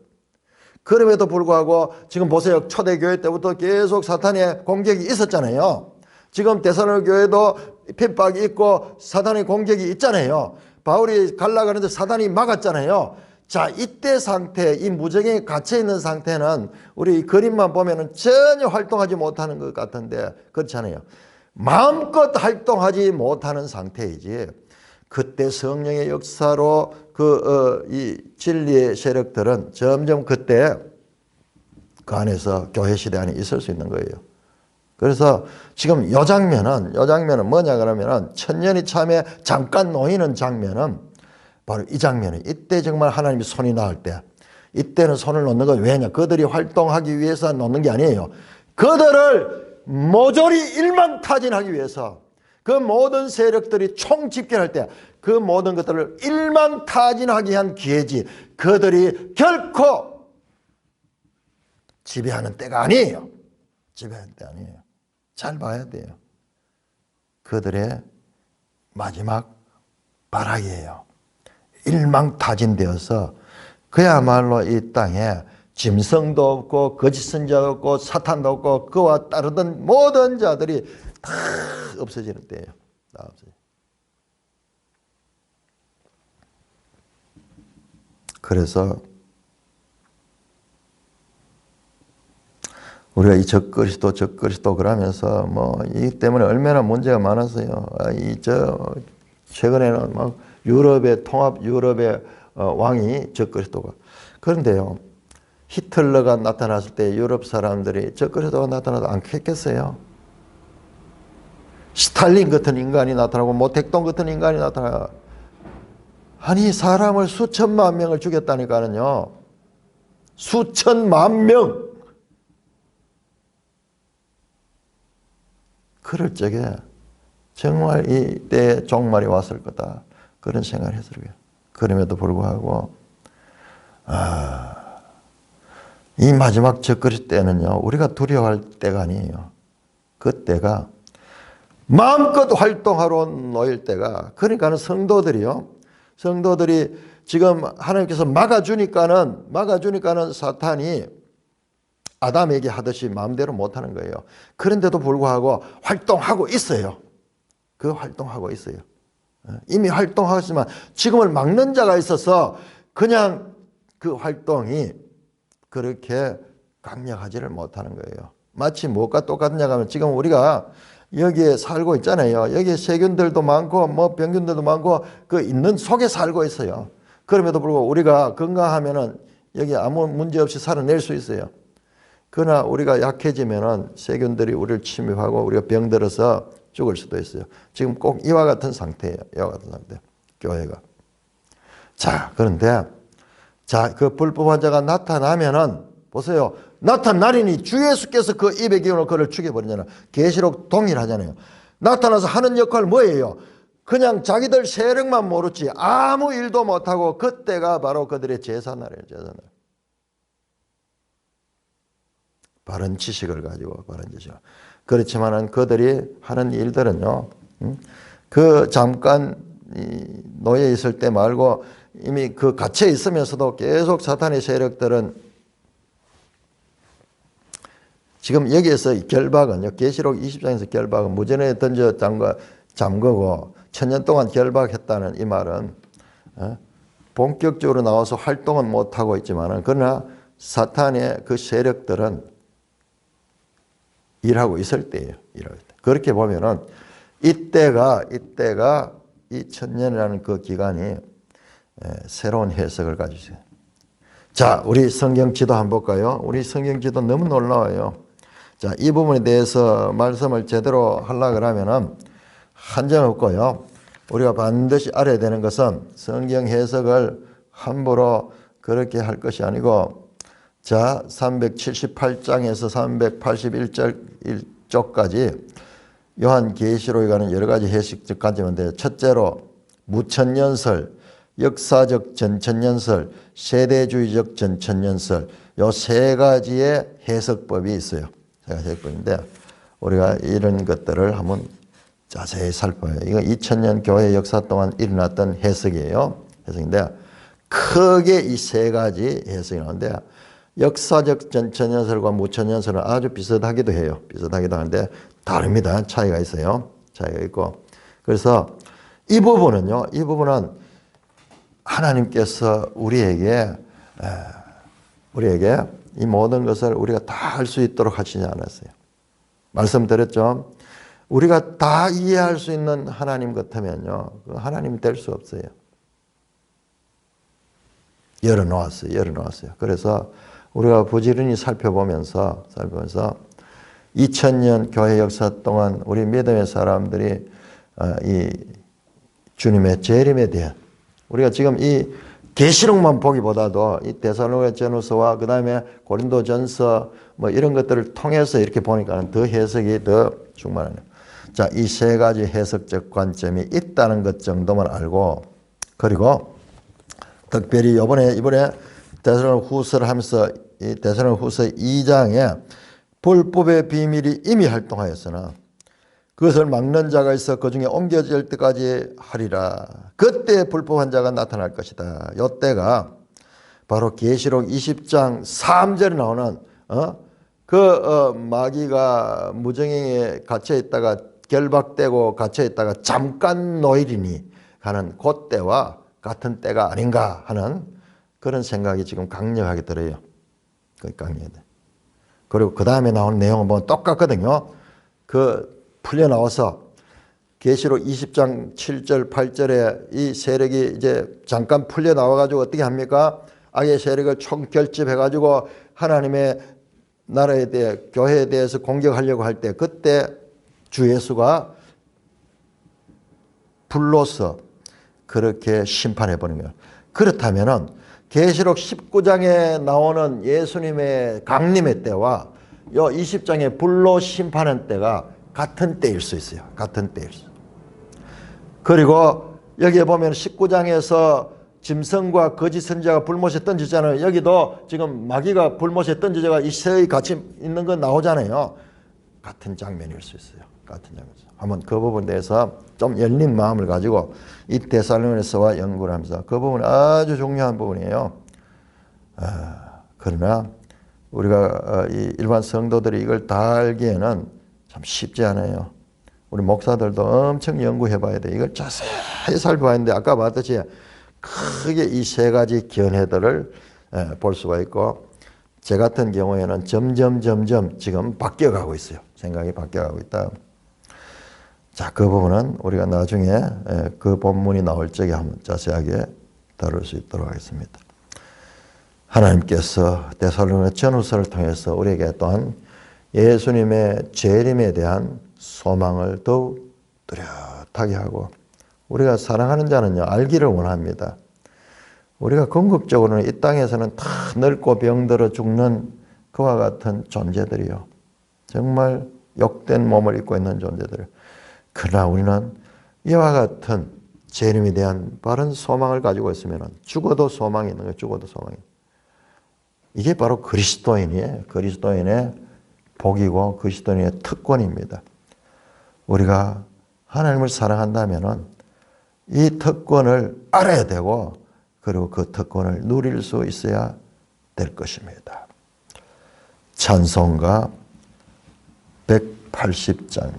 그럼에도 불구하고 지금 보세요. 초대교회 때부터 계속 사탄의 공격이 있었잖아요. 지금 데살로니가 교회도 핍박이 있고 사탄의 공격이 있잖아요. 바울이 가려고 하는데 사탄이 막았잖아요. 자, 이때 상태, 이 무저갱에 갇혀있는 상태는 우리 그림만 보면은 전혀 활동하지 못하는 것 같은데 그렇잖아요. 마음껏 활동하지 못하는 상태이지. 그때 성령의 역사로 이 진리의 세력들은 점점 그때 그 안에서 교회 시대 안에 있을 수 있는 거예요. 그래서 지금 이 장면은 뭐냐 그러면은 천년이 참에 잠깐 놓이는 장면은 바로 이 장면이 이때 정말 하나님이 손이 나을 때 이때는 손을 놓는 거 왜냐? 그들이 활동하기 위해서 놓는 게 아니에요. 그들을 모조리 일망타진하기 위해서 그 모든 세력들이 총집결할 때 그 모든 것들을 일망타진하기 위한 기회지 그들이 결코 지배하는 때가 아니에요. 잘 봐야 돼요. 그들의 마지막 발악이에요. 일망타진되어서 그야말로 이 땅에 짐승도 없고 거짓 선자도 없고 사탄도 없고 그와 따르던 모든 자들이 다 없어지는 때예요. 다 없어져요. 그래서 우리가 이 적그리스도 그러면서 이 때문에 얼마나 문제가 많았어요. 최근에는 막 통합 유럽의 왕이 적그리스도가. 그런데요, 히틀러가 나타났을 때 유럽 사람들이 적그리스도가 나타나도 안 했겠어요? 스탈린 같은 인간이 나타나고 모택동 같은 인간이 나타나. 아니 사람을 수천만 명을 죽였다니까는요. 수천만 명. 그럴 적에 정말 이때의 종말이 왔을 거다. 그런 생각을 했어요. 그럼에도 불구하고 이 마지막 적그리스도 때는요. 우리가 두려워할 때가 아니에요. 그때가 마음껏 활동하러 놓일 때가 그러니까는 성도들이요. 성도들이 지금 하나님께서 막아주니까는 사탄이 아담에게 하듯이 마음대로 못하는 거예요. 그런데도 불구하고 활동하고 있어요. 그 활동하고 있어요. 이미 활동하지만 지금을 막는 자가 있어서 그냥 그 활동이 그렇게 강력하지를 못하는 거예요. 마치 무엇과 똑같느냐 하면 지금 우리가 여기에 살고 있잖아요. 여기에 세균들도 많고 뭐 병균들도 많고 그 있는 속에 살고 있어요. 그럼에도 불구하고 우리가 건강하면은 여기 아무 문제 없이 살아낼 수 있어요. 그러나 우리가 약해지면은 세균들이 우리를 침입하고 우리가 병들어서 죽을 수도 있어요. 지금 꼭 이와 같은 상태예요. 이와 같은 상태. 교회가. 자, 그런데 그 불법한 자가 나타나면은 보세요. 나타나리니 주 예수께서 그 입의 기운을 그를 죽여버리잖아요. 계시록 동일하잖아요. 나타나서 하는 역할 뭐예요? 그냥 자기들 세력만 모르지 아무 일도 못하고 그때가 바로 그들의 제사날이에요. 제사날. 바른 지식을 가지고 바른 지식을. 그렇지만은 그들이 하는 일들은요. 그 잠깐 노예 있을 때 말고 이미 그 갇혀 있으면서도 계속 사탄의 세력들은 지금 여기에서 결박은요. 계시록 20장에서 결박은 무전에 던져 잠그고 1000년 동안 결박했다는 이 말은 본격적으로 나와서 활동은 못하고 있지만은 그러나 사탄의 그 세력들은 일하고 있을 때예요. 일하고 있다. 그렇게 보면은 이때가 이 1000년이라는 그 기간이 새로운 해석을 가지고 있어요. 자, 우리 성경 지도 한번 볼까요? 우리 성경 지도 너무 놀라워요. 자, 이 부분에 대해서 말씀을 제대로 하려고 하면은 한정 없고요. 우리가 반드시 알아야 되는 것은 성경 해석을 함부로 그렇게 할 것이 아니고 자, 378장에서 381절까지 요한계시록에 관한 여러 가지 해석을 가지는데 첫째로 무천년설, 역사적 전천년설, 세대주의적 전천년설 요 세 가지의 해석법이 있어요. 세 가지 해석법인데 우리가 이런 것들을 한번 자세히 살펴봐요. 이거 2000년 교회 역사 동안 일어났던 해석이에요. 해석인데 크게 이 세 가지 해석이 나오는데 역사적 전천년설과 무천년설은 아주 비슷하기도 해요. 비슷하기도 하는데 다릅니다. 차이가 있어요. 차이가 있고. 그래서 이 부분은요. 이 부분은 하나님께서 우리에게 이 모든 것을 우리가 다 할 수 있도록 하시지 않았어요. 말씀드렸죠. 우리가 다 이해할 수 있는 하나님 같으면요. 하나님이 될 수 없어요. 열어놓았어요. 그래서 우리가 부지런히 살펴보면서 2000년 교회 역사 동안 우리 믿음의 사람들이 이 주님의 재림에 대한 우리가 지금 이 계시록만 보기보다도 이 데살로니가전서와 그다음에 고린도전서 뭐 이런 것들을 통해서 이렇게 보니까 더 해석이 더 충만하네요. 자, 이 세 가지 해석적 관점이 있다는 것 정도만 알고 그리고 특별히 이번에 데살로니가후서를 하면서 이 데살로니가후서 2장에 불법의 비밀이 이미 활동하였으나 그것을 막는 자가 있어 그 중에 옮겨질 때까지 하리라. 그때 불법한 자가 나타날 것이다. 이때가 바로 계시록 20장 3절에 나오는 마귀가 무정행에 갇혀 있다가 결박되고 갇혀 있다가 잠깐 노일이니 하는 그때와 같은 때가 아닌가 하는 그런 생각이 지금 강력하게 들어요. 그리고 그 다음에 나오는 내용은 뭐 똑같거든요. 풀려 나와서 계시록 20장 7절 8절에 이 세력이 이제 잠깐 풀려 나와가지고 어떻게 합니까? 악의 세력을 총결집해가지고 하나님의 나라에 대해 교회에 대해서 공격하려고 할 때 그때 주 예수가 불로서 그렇게 심판해버린 거예요. 그렇다면은 계시록 19장에 나오는 예수님의 강림의 때와 요 20장의 불로 심판한 때가 같은 때일 수 있어요. 같은 때일 수. 그리고 여기에 보면 19장에서 짐승과 거짓 선지자가 불못에 던지잖아요. 여기도 지금 마귀가 불못에 던지자가 이세의 같이 있는 거 나오잖아요. 같은 장면일 수 있어요. 같은 장면에서. 한번 그 부분에 대해서 좀 열린 마음을 가지고 이 데살로니가서와 연구를 하면서 그 부분은 아주 중요한 부분이에요. 그러나 우리가 이 일반 성도들이 이걸 다 알기에는 참 쉽지 않아요. 우리 목사들도 엄청 연구해 봐야 돼. 이걸 자세히 살펴봐야 하는데 아까 봤듯이 크게 이 세 가지 견해들을 볼 수가 있고 제 같은 경우에는 점점 지금 바뀌어가고 있어요. 생각이 바뀌어가고 있다. 자, 그 부분은 우리가 나중에 그 본문이 나올 적에 한번 자세하게 다룰 수 있도록 하겠습니다. 하나님께서 데살로니가 전후서를 통해서 우리에게 또한 예수님의 재림에 대한 소망을 더욱 뚜렷하게 하고 우리가 사랑하는 자는요 알기를 원합니다. 우리가 궁극적으로는 이 땅에서는 다 늙고 병들어 죽는 그와 같은 존재들이요. 정말 욕된 몸을 입고 있는 존재들. 그러나 우리는 이와 같은 재림에 대한 바른 소망을 가지고 있으면 죽어도 소망이 있는 거예요. 죽어도 소망이. 이게 바로 그리스도인의 복이고 그리스도인의 특권입니다. 우리가 하나님을 사랑한다면 이 특권을 알아야 되고 그리고 그 특권을 누릴 수 있어야 될 것입니다. 찬송가 180장